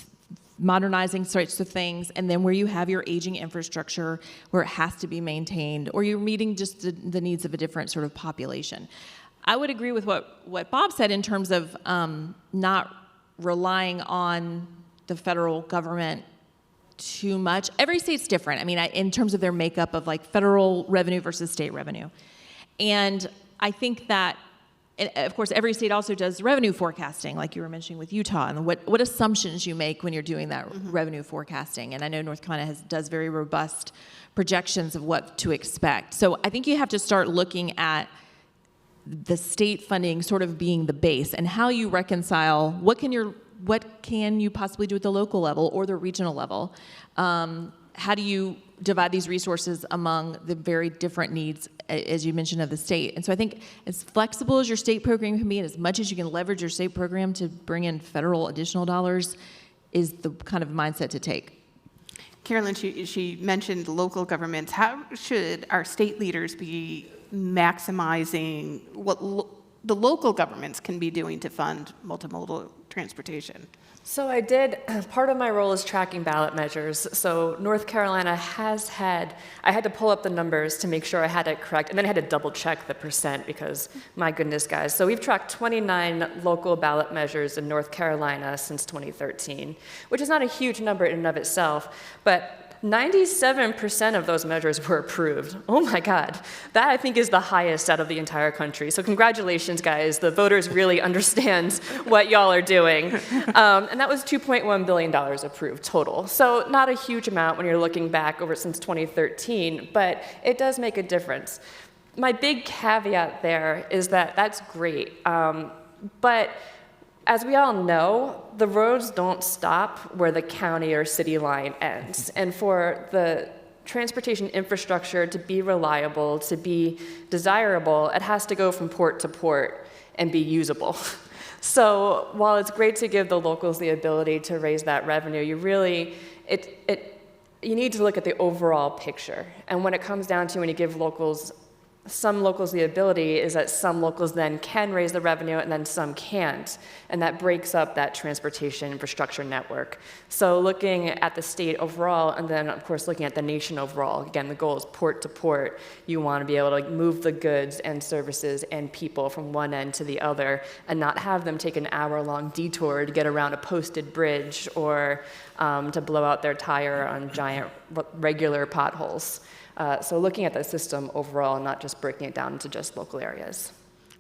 S7: modernizing sorts of things, and then where you have your aging infrastructure where it has to be maintained, or you're meeting just the needs of a different sort of population. I would agree with what Bob said in terms of not relying on the federal government too much. Every state's different. I mean, in terms of their makeup of like federal revenue versus state revenue. And I think that, of course, every state also does revenue forecasting, like you were mentioning with Utah, and what assumptions you make when you're doing that revenue forecasting. And I know North Carolina does very robust projections of what to expect. So I think you have to start looking at the state funding sort of being the base, and how you reconcile what can you possibly do at the local level or the regional level. How do you divide these resources among the very different needs, as you mentioned, of the state? And so I think as flexible as your state program can be, and as much as you can leverage your state program to bring in federal additional dollars, is the kind of mindset to take.
S5: Carolyn, she mentioned local governments. How should our state leaders be maximizing what the local governments can be doing to fund multimodal transportation?
S8: So part of my role is tracking ballot measures. So North Carolina I had to pull up the numbers to make sure I had it correct, and then I had to double check the percent because, my goodness, guys. So we've tracked 29 local ballot measures in North Carolina since 2013, which is not a huge number in and of itself, but 97% of those measures were approved. Oh my God. That, I think, is the highest out of the entire country. So congratulations, guys. The voters really understand what y'all are doing. And that was $2.1 billion approved total. So not a huge amount when you're looking back over since 2013, but it does make a difference. My big caveat there is that that's great, but as we all know, the roads don't stop where the county or city line ends. And for the transportation infrastructure to be reliable, to be desirable, it has to go from port to port and be usable. So while it's great to give the locals the ability to raise that revenue, you need to look at the overall picture. And when it comes down to when you give some locals the ability, is that some locals then can raise the revenue and then some can't. And that breaks up that transportation infrastructure network. So looking at the state overall, and then of course looking at the nation overall, again, the goal is port to port. You want to be able to move the goods and services and people from one end to the other and not have them take an hour-long detour to get around a posted bridge or to blow out their tire on giant regular potholes. So looking at the system overall, not just breaking it down into just local areas.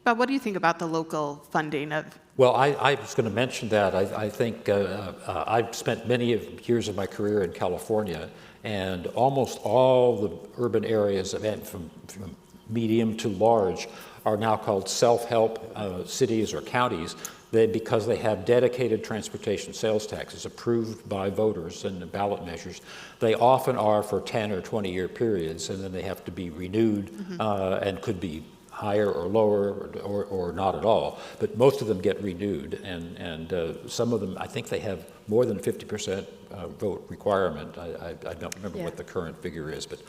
S5: Bob, what do you think about the local funding of?
S6: Well, I was going to mention that. I think I've spent many years of my career in California, and almost all the urban areas, from medium to large, are now called self-help cities or counties. Because they have dedicated transportation sales taxes approved by voters and the ballot measures, they often are for 10 or 20-year periods, and then they have to be renewed and could be higher or lower or not at all. But most of them get renewed, and some of them, I think they have more than 50% vote requirement. I don't remember what the current figure is, but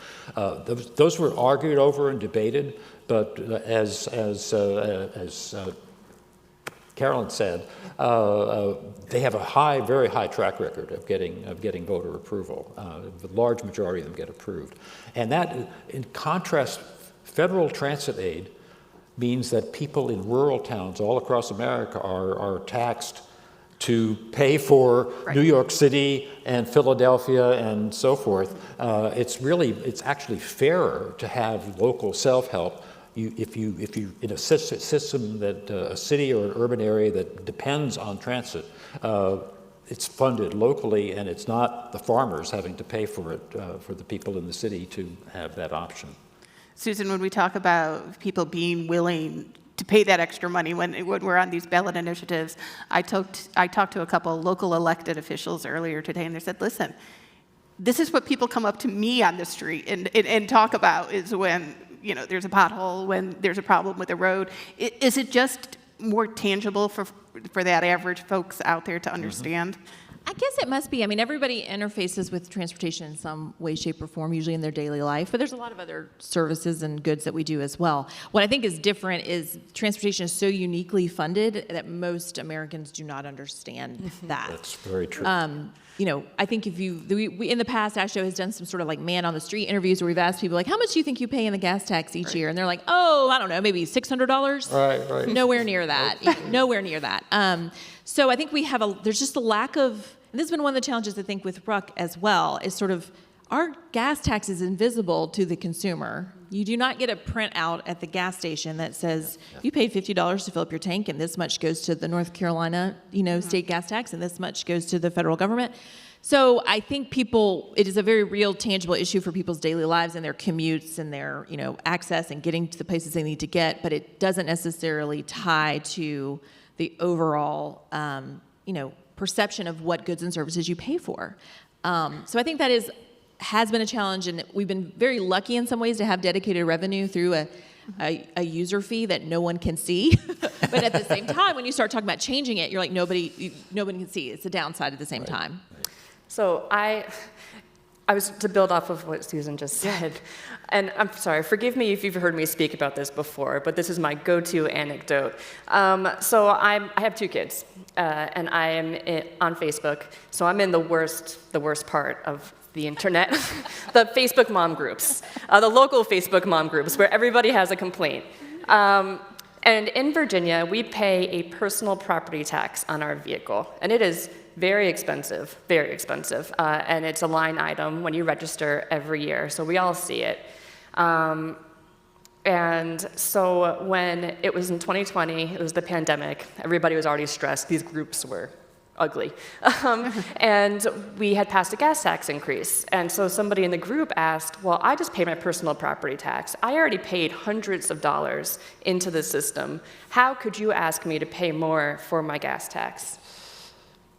S6: those were argued over and debated. But as Carolyn said, they have a very high track record of getting voter approval. The large majority of them get approved. And that, in contrast, federal transit aid means that people in rural towns all across America are taxed to pay for New York City and Philadelphia and so forth. It's actually fairer to have local self-help. If you in a system that a city or an urban area that depends on transit, it's funded locally, and it's not the farmers having to pay for it for the people in the city to have that option.
S5: Susan, when we talk about people being willing to pay that extra money when we're on these ballot initiatives, I talked to a couple local elected officials earlier today, and they said, listen, this is what people come up to me on the street and talk about, is when there's a pothole, when there's a problem with the road. Is it just more tangible for that average folks out there to understand?
S7: I guess it must be. I mean, everybody interfaces with transportation in some way, shape, or form, usually in their daily life, but there's a lot of other services and goods that we do as well. What I think is different is transportation is so uniquely funded that most Americans do not understand that.
S6: That's very true.
S7: I think if we in the past, ASHTO has done some sort of like man on the street interviews where we've asked people like, how much do you think you pay in the gas tax each year? And they're like, oh, I don't know, maybe $600.
S6: Right.
S7: Nowhere near that. Nowhere near that. So I think there's just a lack of, and this has been one of the challenges I think with RUC as well, is sort of our gas tax is invisible to the consumer. You do not get a printout at the gas station that says you paid $50 to fill up your tank, and this much goes to the North Carolina, state gas tax, and this much goes to the federal government. So I think it is a very real, tangible issue for people's daily lives and their commutes and their, access and getting to the places they need to get, but it doesn't necessarily tie to the overall, perception of what goods and services you pay for. So I think that has been a challenge, and we've been very lucky in some ways to have dedicated revenue through a user fee that no one can see. But at the same time, when you start talking about changing it, you're like, nobody can see. It's a downside at the same time.
S8: So I was to build off of what Susan just said, and I'm sorry, forgive me if you've heard me speak about this before, but this is my go-to anecdote. So I have 2 kids, and I am on Facebook, so I'm in the worst part of the internet, the Facebook mom groups, the local Facebook mom groups where everybody has a complaint. And in Virginia, we pay a personal property tax on our vehicle, and it is very expensive, and it's a line item when you register every year, so we all see it. And so when it was in 2020, it was the pandemic, everybody was already stressed, these groups were ugly. And we had passed a gas tax increase. And so somebody in the group asked, well, I just paid my personal property tax. I already paid hundreds of dollars into the system. How could you ask me to pay more for my gas tax?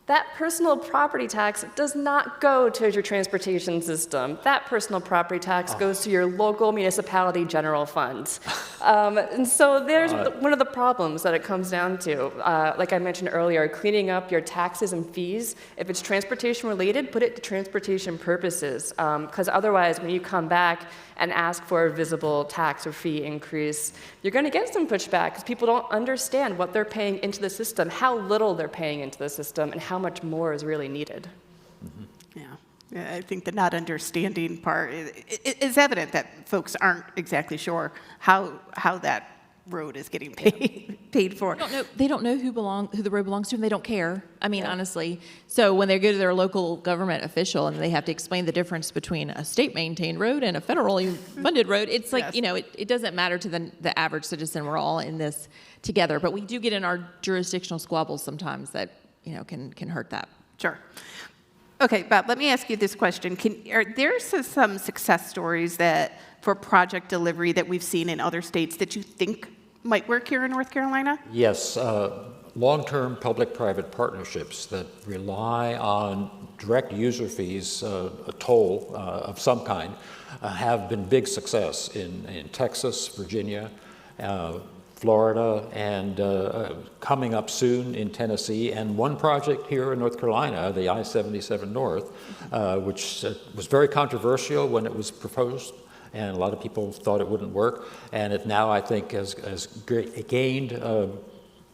S8: That personal property tax does not go to your transportation system. That personal property tax goes to your local municipality general funds. And so there's one of the problems that it comes down to. Like I mentioned earlier, cleaning up your taxes and fees. If it's transportation related, put it to transportation purposes. Because otherwise, when you come back and ask for a visible tax or fee increase, you're going to get some pushback because people don't understand what they're paying into the system, how little they're paying into the system, and how much more is really needed.
S5: Mm-hmm. Yeah, I think the not understanding part is evident that folks aren't exactly sure how that road is getting paid for.
S7: They don't know who the road belongs to, and they don't care. I mean, honestly. So when they go to their local government official and they have to explain the difference between a state-maintained road and a federally funded road, it's like, it doesn't matter to the average citizen. We're all in this together. But we do get in our jurisdictional squabbles sometimes that, can hurt that.
S5: Sure. Okay, Bob, let me ask you this question. Are there some success stories for project delivery that we've seen in other states that you think might work here in North Carolina?
S6: Yes, long-term public-private partnerships that rely on direct user fees, a toll of some kind, have been big success in Texas, Virginia, Florida, and coming up soon in Tennessee, and one project here in North Carolina, the I-77 North, which was very controversial when it was proposed, and a lot of people thought it wouldn't work, and it now, I think, has gained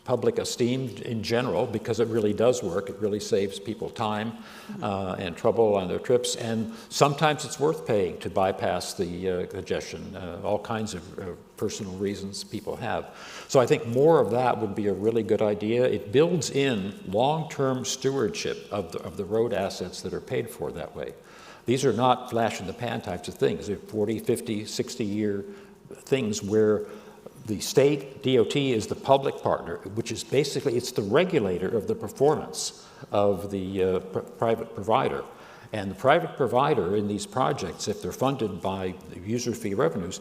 S6: public esteem in general because it really does work. It really saves people time and trouble on their trips, and sometimes it's worth paying to bypass the congestion, all kinds of personal reasons people have. So I think more of that would be a really good idea. It builds in long-term stewardship of the road assets that are paid for that way. These are not flash-in-the-pan types of things. They're 40, 50, 60-year things where the state DOT is the public partner, which is basically, it's the regulator of the performance of the private provider. And the private provider in these projects, if they're funded by the user fee revenues,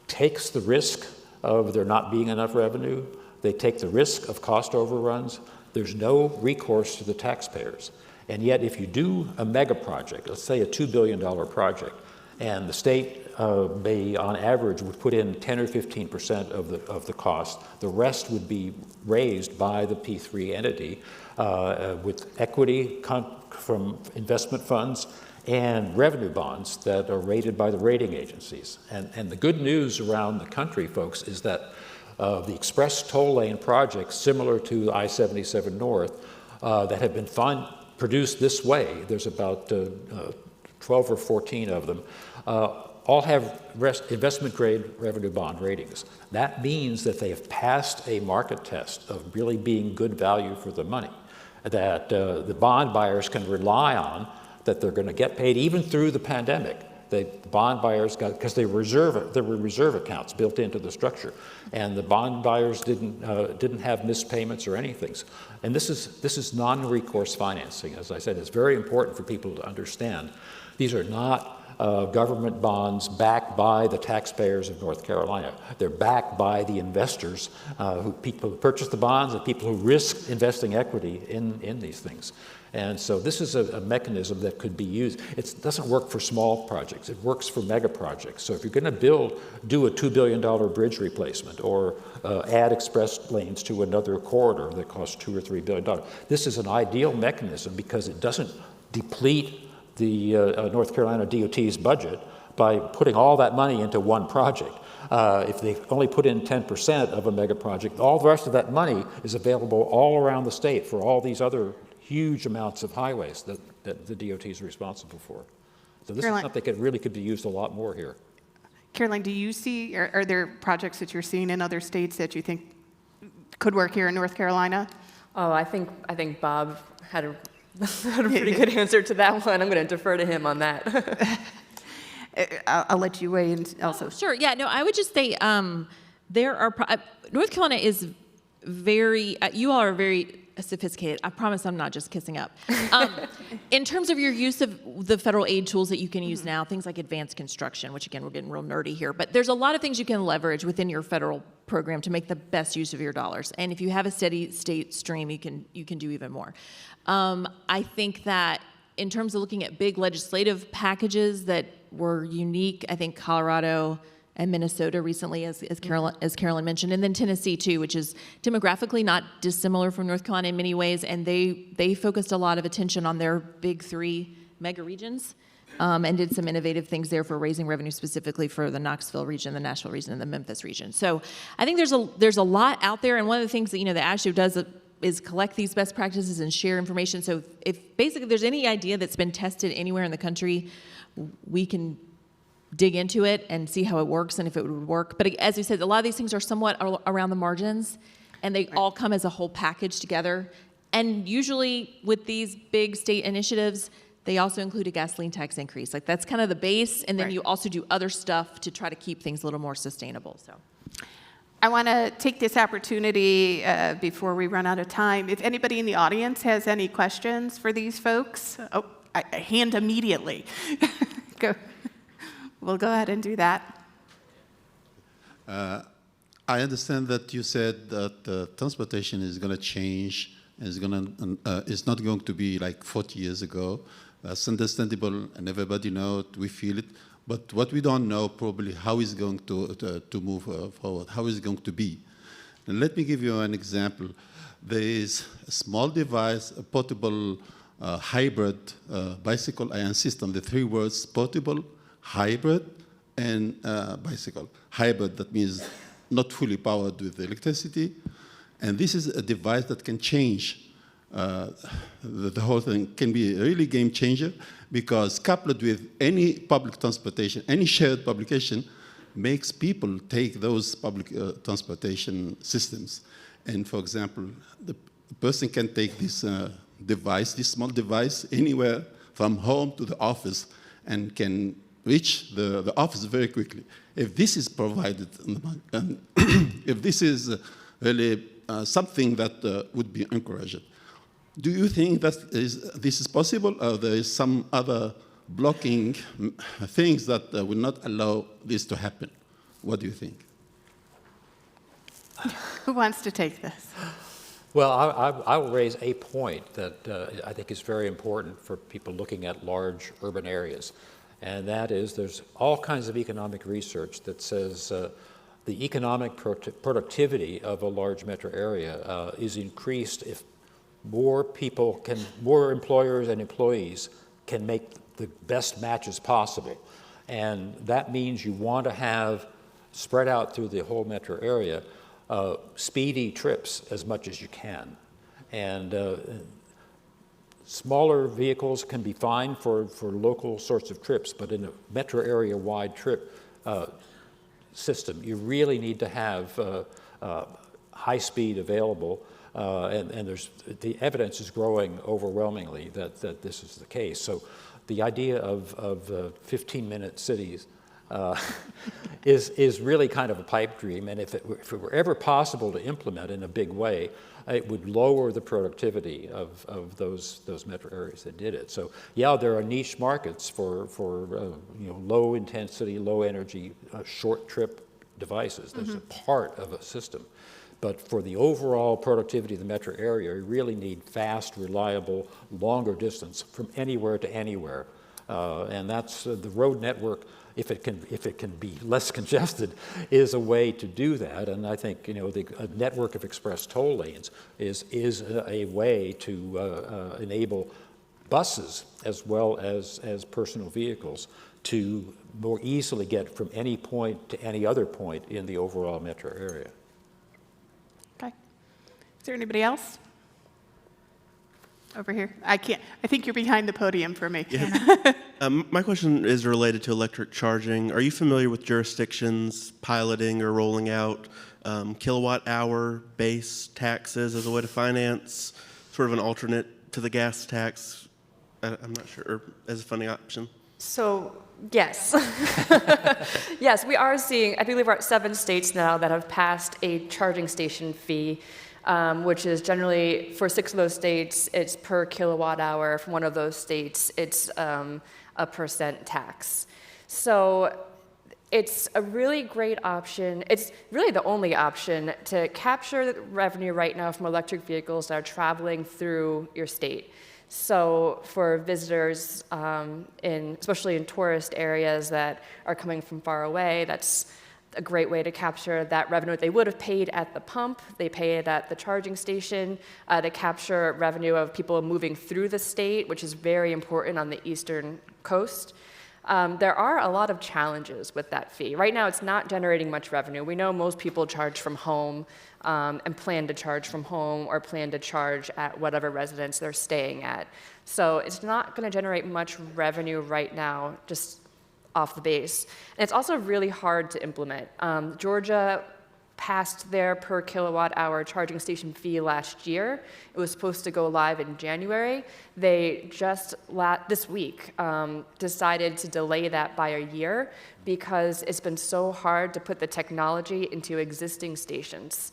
S6: takes the risk of there not being enough revenue. They take the risk of cost overruns. There's no recourse to the taxpayers. And yet, if you do a mega project, let's say a $2 billion project, and the state may, on average, would put in 10 or 15% of the cost, the rest would be raised by the P3 entity with equity from investment funds and revenue bonds that are rated by the rating agencies. And the good news around the country, folks, is that the express toll lane projects similar to I-77 North that have been produced this way, there's about 12 or 14 of them, all have investment-grade revenue bond ratings. That means that they have passed a market test of really being good value for the money, that the bond buyers can rely on, that they're going to get paid even through the pandemic. The bond buyers got, because there were reserve accounts built into the structure, and the bond buyers didn't have missed payments or anything. And this is non-recourse financing. As I said, it's very important for people to understand. These are not government bonds backed by the taxpayers of North Carolina. They're backed by the investors, people who purchase the bonds and people who risk investing equity in these things. And so this is a mechanism that could be used. It doesn't work for small projects. It works for mega projects. So if you're going to do a $2 billion bridge replacement or add express lanes to another corridor that costs $2 or $3 billion, this is an ideal mechanism because it doesn't deplete the North Carolina DOT's budget by putting all that money into one project. If they only put in 10% of a mega project, all the rest of that money is available all around the state for all these other huge amounts of highways that the DOT is responsible for. So this is something that really could be used a lot more here.
S5: Caroline, do you see, are there projects that you're seeing in other states that you think could work here in North Carolina?
S8: Oh, I think Bob had a pretty good answer to that one. I'm going to defer to him on that.
S5: I'll let you weigh in also.
S7: Sure. Yeah. No, I would just say there are North Carolina is very. You all are very sophisticated. I promise I'm not just kissing up. In terms of your use of the federal aid tools that you can use now, things like advanced construction, which again we're getting real nerdy here, but there's a lot of things you can leverage within your federal program to make the best use of your dollars. And if you have a steady state stream, you can do even more. I think that in terms of looking at big legislative packages that were unique, I think Colorado and Minnesota recently, as Carolyn mentioned, and then Tennessee too, which is demographically not dissimilar from North Carolina in many ways, and they focused a lot of attention on their big three mega regions, and did some innovative things there for raising revenue specifically for the Knoxville region, the Nashville region, and the Memphis region. So I think there's a lot out there, and one of the things that the AASHTO does is collect these best practices and share information. So if basically there's any idea that's been tested anywhere in the country, we can dig into it and see how it works and if it would work. But as we said, a lot of these things are somewhat around the margins, and they all come as a whole package together. And usually with these big state initiatives, they also include a gasoline tax increase. Like that's kind of the base, and then you also do other stuff to try to keep things a little more sustainable. So
S5: I want to take this opportunity before we run out of time. If anybody in the audience has any questions for these folks, a hand immediately. Go. We'll go ahead and do that.
S9: I understand that you said that transportation is going to change. It's not going to be like 40 years ago. It's understandable, and everybody knows it, we feel it. But what we don't know probably how it's going to move forward, how it's going to be. And let me give you an example. There is a small device, a portable hybrid bicycle. I insist on the three words: portable, hybrid, and bicycle. Hybrid, that means not fully powered with electricity. And this is a device that can change the whole thing, can be a really game changer, because coupled with any public transportation, any shared publication, makes people take those public transportation systems. And for example, the person can take this device, this small device, anywhere from home to the office, and can reach the office very quickly. If this is provided, and if this is really something that would be encouraged, do you think that this is possible, or there is some other blocking things that will not allow this to happen? What do you think?
S5: Who wants to take this?
S6: Well, I will raise a point that I think is very important for people looking at large urban areas, and that is there's all kinds of economic research that says the economic productivity of a large metro area is increased if more employers and employees can make the best matches possible. And that means you want to have, spread out through the whole metro area, speedy trips as much as you can. And smaller vehicles can be fine for local sorts of trips, but in a metro area wide trip system, you really need to have high speed available. And the evidence is growing overwhelmingly that this is the case. So the idea of 15-minute cities is really kind of a pipe dream, and if it were ever possible to implement in a big way, it would lower the productivity of those metro areas that did it. So yeah, there are niche markets for low intensity, low energy, short trip devices. There's a part of a system. But for the overall productivity of the metro area, you really need fast, reliable, longer distance from anywhere to anywhere. And that's the road network, if it can be less congested, is a way to do that. And I think a network of express toll lanes is a way to enable buses as well as personal vehicles to more easily get from any point to any other point in the overall metro area.
S5: Okay. Is there anybody else? Over here. I think you're behind the podium for me.
S10: Yeah. My question is related to electric charging. Are you familiar with jurisdictions piloting or rolling out kilowatt-hour base taxes as a way to finance sort of an alternate to the gas tax? I'm not sure, or as a funding option?
S8: So, yes. Yes, we are seeing, I believe we're at 7 states now that have passed a charging station fee, which is generally, for 6 of those states, it's per kilowatt hour. From one of those states, it's a % tax. So it's a really great option. It's really the only option to capture the revenue right now from electric vehicles that are traveling through your state. So for visitors, especially in tourist areas that are coming from far away, that's a great way to capture that revenue they would have paid at the pump. They pay it at the charging station to capture revenue of people moving through the state, which is very important on the eastern coast. There are a lot of challenges with that fee. Right now, it's not generating much revenue. We know most people charge from home and plan to charge from home or plan to charge at whatever residence they're staying at. So it's not going to generate much revenue right now, just off the base. And it's also really hard to implement. Georgia passed their per kilowatt hour charging station fee last year. It was supposed to go live in January. They just this week decided to delay that by a year because it's been so hard to put the technology into existing stations.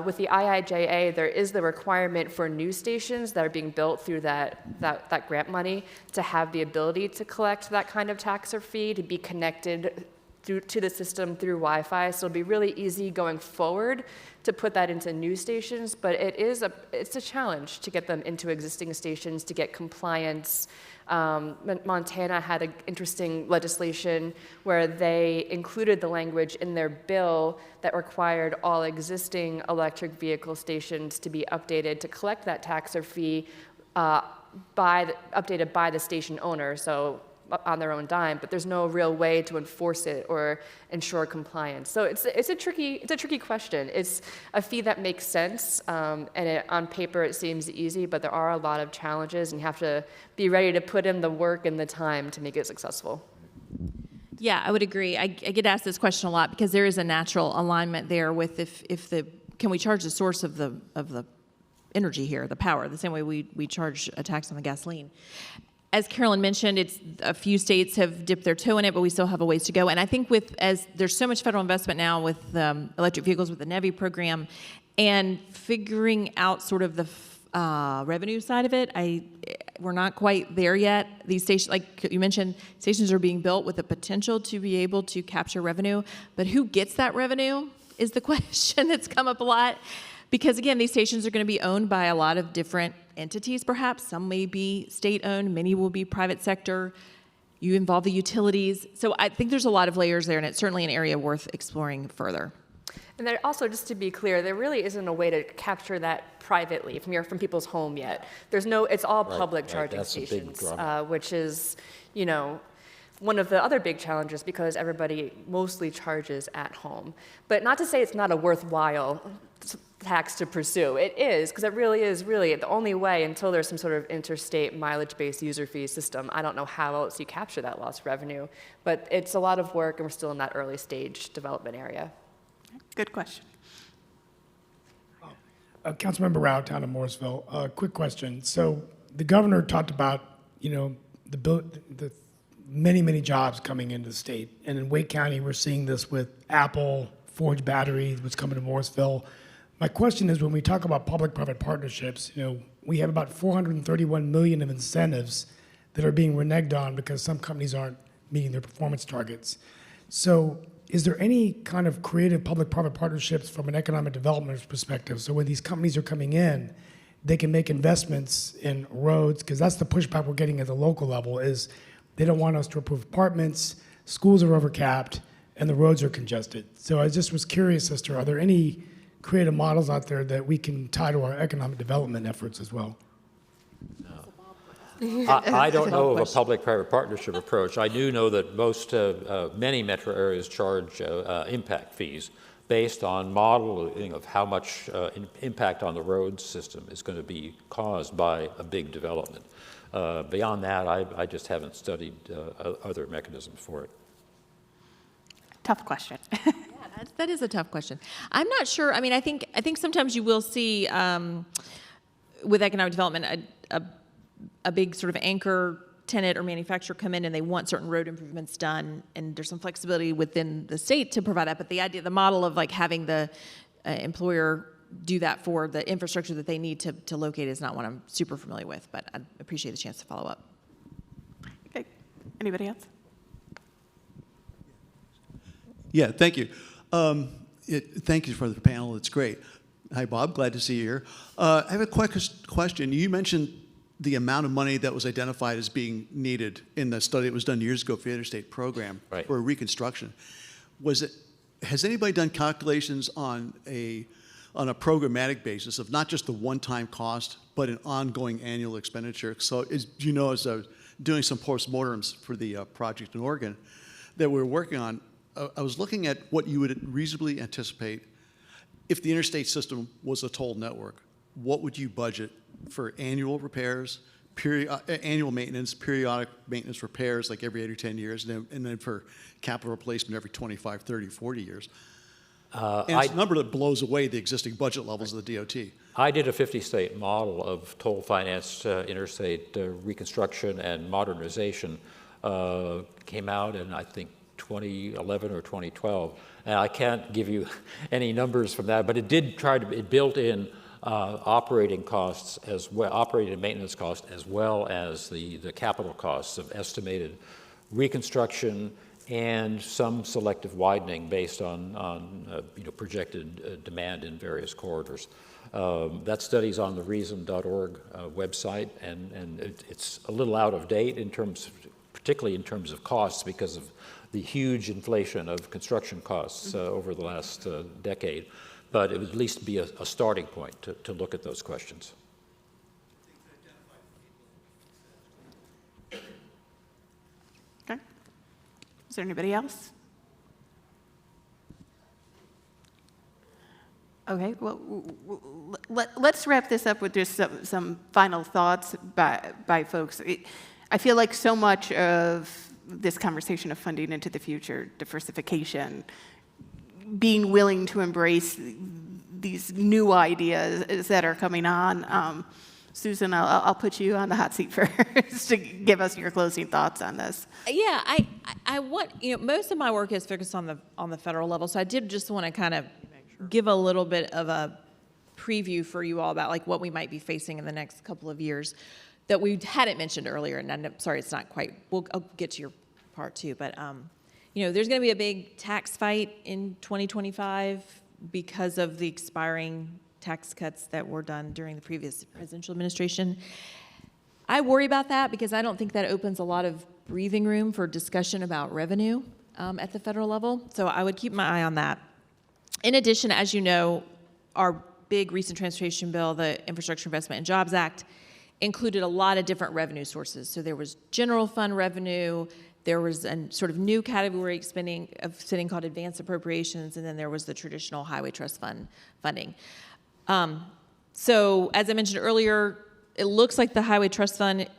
S8: With the IIJA, there is the requirement for new stations that are being built through that grant money to have the ability to collect that kind of tax or fee, to be connected to the system through Wi-Fi. So it'll be really easy going forward to put that into new stations, but it's a challenge to get them into existing stations, to get compliance. Montana had an interesting legislation where they included the language in their bill that required all existing electric vehicle stations to be updated to collect that tax or fee updated by the station owner, so on their own dime, but there's no real way to enforce it or ensure compliance. So it's a tricky question. It's a fee that makes sense, and on paper it seems easy, but there are a lot of challenges, and you have to be ready to put in the work and the time to make it successful.
S7: Yeah, I would agree. I get asked this question a lot because there is a natural alignment there with can we charge the source of the energy here, the power, the same way we charge a tax on the gasoline. As Carolyn mentioned, a few states have dipped their toe in it, but we still have a ways to go. And I think as there's so much federal investment now with electric vehicles, with the NEVI program, and figuring out sort of the revenue side of it, we're not quite there yet. These stations, like you mentioned, stations are being built with the potential to be able to capture revenue, but who gets that revenue is the question that's come up a lot. Because again, these stations are going to be owned by a lot of different entities, perhaps. Some may be state-owned, many will be private sector. You involve the utilities. So I think there's a lot of layers there, and it's certainly an area worth exploring further.
S8: And there also, just to be clear, there really isn't a way to capture that privately from people's home yet. There's no, it's all public charging stations, which is, one of the other big challenges because everybody mostly charges at home. But not to say it's not a worthwhile tax to pursue. It is, because it really is the only way until there's some sort of interstate mileage-based user fee system. I don't know how else you capture that lost revenue, but it's a lot of work and we're still in that early stage development area.
S5: Good question.
S11: Councilmember Rao, town of Morrisville. Quick question. So the governor talked about, the many jobs coming into the state. And in Wake County, we're seeing this with Apple, Forge Batteries, which coming to Morrisville. My question is, when we talk about public-private partnerships, we have about $431 million of incentives that are being reneged on because some companies aren't meeting their performance targets. So is there any kind of creative public-private partnerships from an economic development perspective? So when these companies are coming in, they can make investments in roads, because that's the pushback we're getting at the local level, is they don't want us to approve apartments, schools are overcapped, and the roads are congested. So I just was curious as to, are there any creative models out there that we can tie to our economic development efforts as well?
S6: I don't know of a public-private partnership approach. I do know that many metro areas charge impact fees based on modeling of how much impact on the road system is going to be caused by a big development. Beyond that, I just haven't studied other mechanisms for it.
S5: Tough question.
S7: Yeah, that is a tough question. I'm not sure. I mean, I think sometimes you will see with economic development a big sort of anchor tenant or manufacturer come in and they want certain road improvements done, and there's some flexibility within the state to provide that. But the model of like having the employer do that for the infrastructure that they need to locate is not one I'm super familiar with, but I appreciate the chance to follow up.
S5: Okay. Anybody else?
S12: Yeah, thank you. Thank you for the panel. It's great. Hi, Bob. Glad to see you here. I have a quick question. You mentioned the amount of money that was identified as being needed in the study that was done years ago for the interstate program for reconstruction. Has anybody done calculations on a programmatic basis of not just the one-time cost, but an ongoing annual expenditure? So, as I was doing some postmortems for the project in Oregon that we're working on, I was looking at what you would reasonably anticipate if the interstate system was a toll network. What would you budget for annual repairs, annual maintenance, periodic maintenance repairs like every 8 or 10 years, and then for capital replacement every 25, 30, 40 years? And it's a number that blows away the existing budget levels of the DOT.
S6: I did a 50-state model of toll-financed interstate reconstruction and modernization. Came out in, I think, 2011 or 2012. And I can't give you any numbers from that, but it built in operating costs as well, operating and maintenance costs, as well as the capital costs of estimated reconstruction and some selective widening based on projected demand in various corridors. That study's on the reason.org website, and it's a little out of date particularly in terms of costs, because of the huge inflation of construction costs over the last decade. But it would at least be a starting point to look at those questions.
S5: Okay. Is there anybody else? Okay, well, let's wrap this up with just some final thoughts by folks. I feel like so much of this conversation of funding into the future, diversification, being willing to embrace these new ideas that are coming on. Susan, I'll put you on the hot seat first to give us your closing thoughts on this.
S7: Yeah, I want, most of my work is focused on the federal level, so I did just want to kind of give a little bit of a preview for you all about like what we might be facing in the next couple of years. that we hadn't mentioned earlier, and I'm sorry, it's not quite, I'll get to your part too, but there's going to be a big tax fight in 2025 because of the expiring tax cuts that were done during the previous presidential administration. I worry about that because I don't think that opens a lot of breathing room for discussion about revenue at the federal level. So I would keep my eye on that. In addition, as you know, our big recent transportation bill, the Infrastructure Investment and Jobs Act, included a lot of different revenue sources. So there was general fund revenue, there was a sort of new category of spending called advanced appropriations, and then there was the traditional highway trust fund funding. So as I mentioned earlier, it looks like the highway trust fund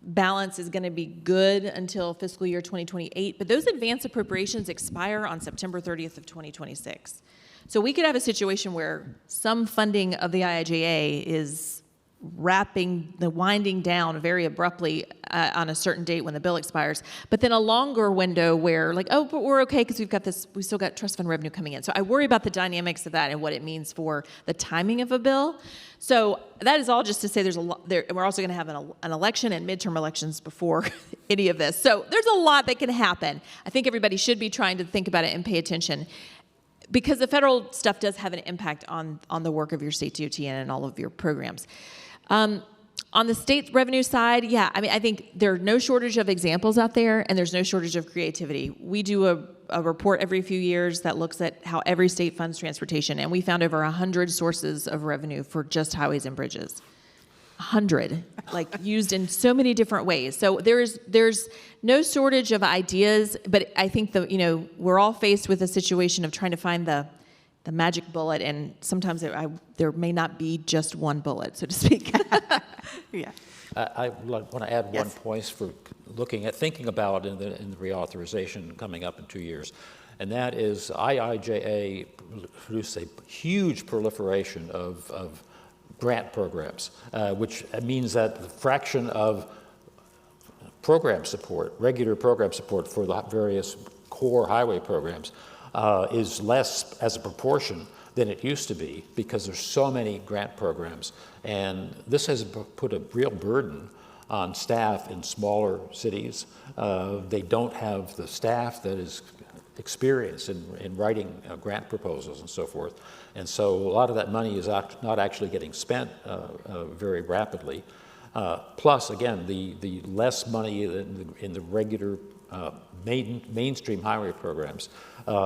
S7: balance is going to be good until fiscal year 2028, but those advanced appropriations expire on September 30th of 2026. So we could have a situation where some funding of the IIJA is winding down very abruptly on a certain date when the bill expires, but then a longer window where but we're okay because we still got trust fund revenue coming in. So I worry about the dynamics of that and what it means for the timing of a bill. So that is all just to say we're also going to have an election and midterm elections before any of this. So there's a lot that can happen. I think everybody should be trying to think about it and pay attention, because the federal stuff does have an impact on the work of your state DOT and all of your programs. On the state revenue side, I think there are no shortage of examples out there, and there's no shortage of creativity. We do a report every few years that looks at how every state funds transportation, and we found over 100 sources of revenue for just highways and bridges. 100, used in so many different ways. So there's no shortage of ideas, but I think we're all faced with a situation of trying to find the magic bullet, and sometimes there may not be just one bullet, so to speak. Yeah.
S6: I want to add one point for thinking about in the reauthorization coming up in 2 years, and that is IIJA produced a huge proliferation of grant programs, which means that the fraction of program support, regular program support for the various core highway programs is less as a proportion than it used to be because there's so many grant programs. And this has put a real burden on staff in smaller cities. They don't have the staff that is experienced in writing grant proposals and so forth. And so a lot of that money is not actually getting spent very rapidly. Plus, again, the less money in the regular mainstream highway programs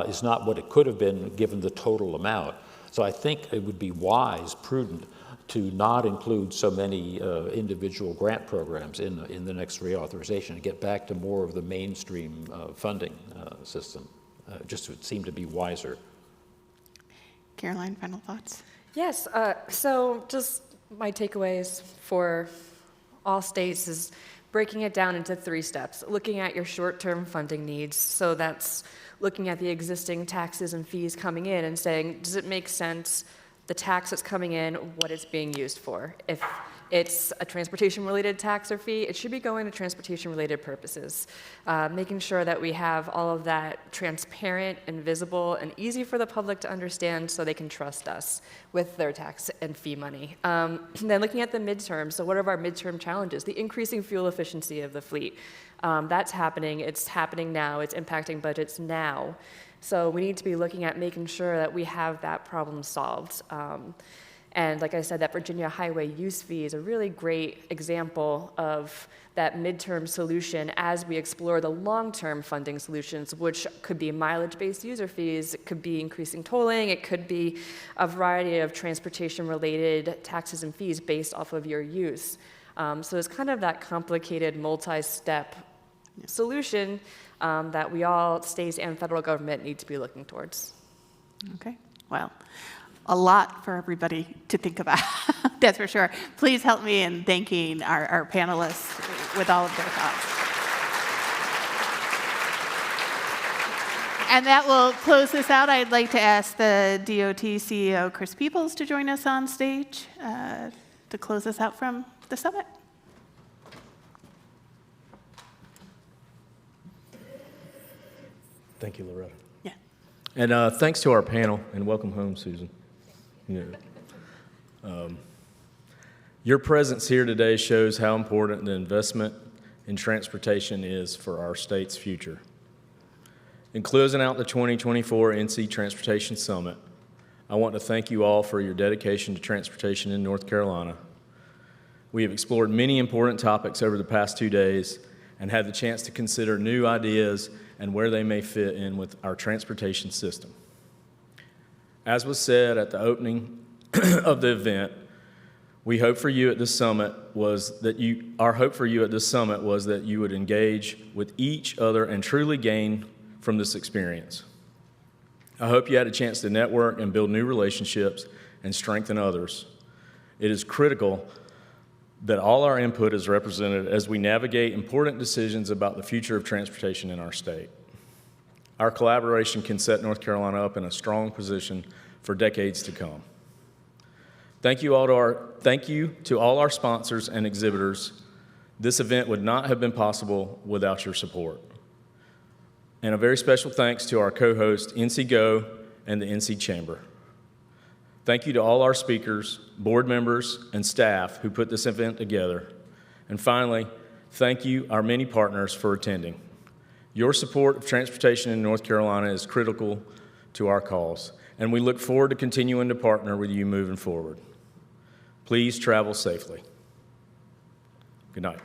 S6: is not what it could have been given the total amount. So I think it would be wise, prudent, to not include so many individual grant programs in the next reauthorization and get back to more of the mainstream funding system. Just would seem to be wiser.
S5: Caroline, final thoughts?
S8: Yes, so just my takeaways for all states is breaking it down into 3 steps, looking at your short-term funding needs. So that's looking at the existing taxes and fees coming in and saying, does it make sense, the tax that's coming in, what it's being used for? If it's a transportation-related tax or fee, it should be going to transportation-related purposes. Making sure that we have all of that transparent and visible and easy for the public to understand so they can trust us with their tax and fee money. Then looking at the midterm, so what are our midterm challenges? The increasing fuel efficiency of the fleet. That's happening, it's happening now, it's impacting budgets now. So we need to be looking at making sure that we have that problem solved. And like I said, that Virginia highway use fee is a really great example of that midterm solution as we explore the long-term funding solutions, which could be mileage-based user fees, it could be increasing tolling, it could be a variety of transportation-related taxes and fees based off of your use. So it's kind of that complicated multi-step solution that we all, states and federal government, need to be looking towards.
S5: Okay, well, a lot for everybody to think about, that's for sure. Please help me in thanking our panelists with all of their thoughts. And that will close this out. I'd like to ask the DOT CEO, Chris Peoples, to join us on stage to close us out from the summit.
S13: Thank you, Loretta.
S5: Yeah.
S13: And thanks to our panel, and welcome home, Susan. Yeah. Your presence here today shows how important the investment in transportation is for our state's future. In closing out the 2024 NC Transportation Summit, I want to thank you all for your dedication to transportation in North Carolina. We have explored many important topics over the past 2 days and had the chance to consider new ideas and where they may fit in with our transportation system. As was said at the opening of the event, our hope for you at this summit was that you would engage with each other and truly gain from this experience. I hope you had a chance to network and build new relationships and strengthen others. It is critical that all our input is represented as we navigate important decisions about the future of transportation in our state. Our collaboration can set North Carolina up in a strong position for decades to come. Thank you to all our sponsors and exhibitors. This event would not have been possible without your support. And a very special thanks to our co-host, NC Go and the NC Chamber. Thank you to all our speakers, board members, and staff who put this event together. And finally, thank you, our many partners, for attending. Your support of transportation in North Carolina is critical to our cause, and we look forward to continuing to partner with you moving forward. Please travel safely. Good night.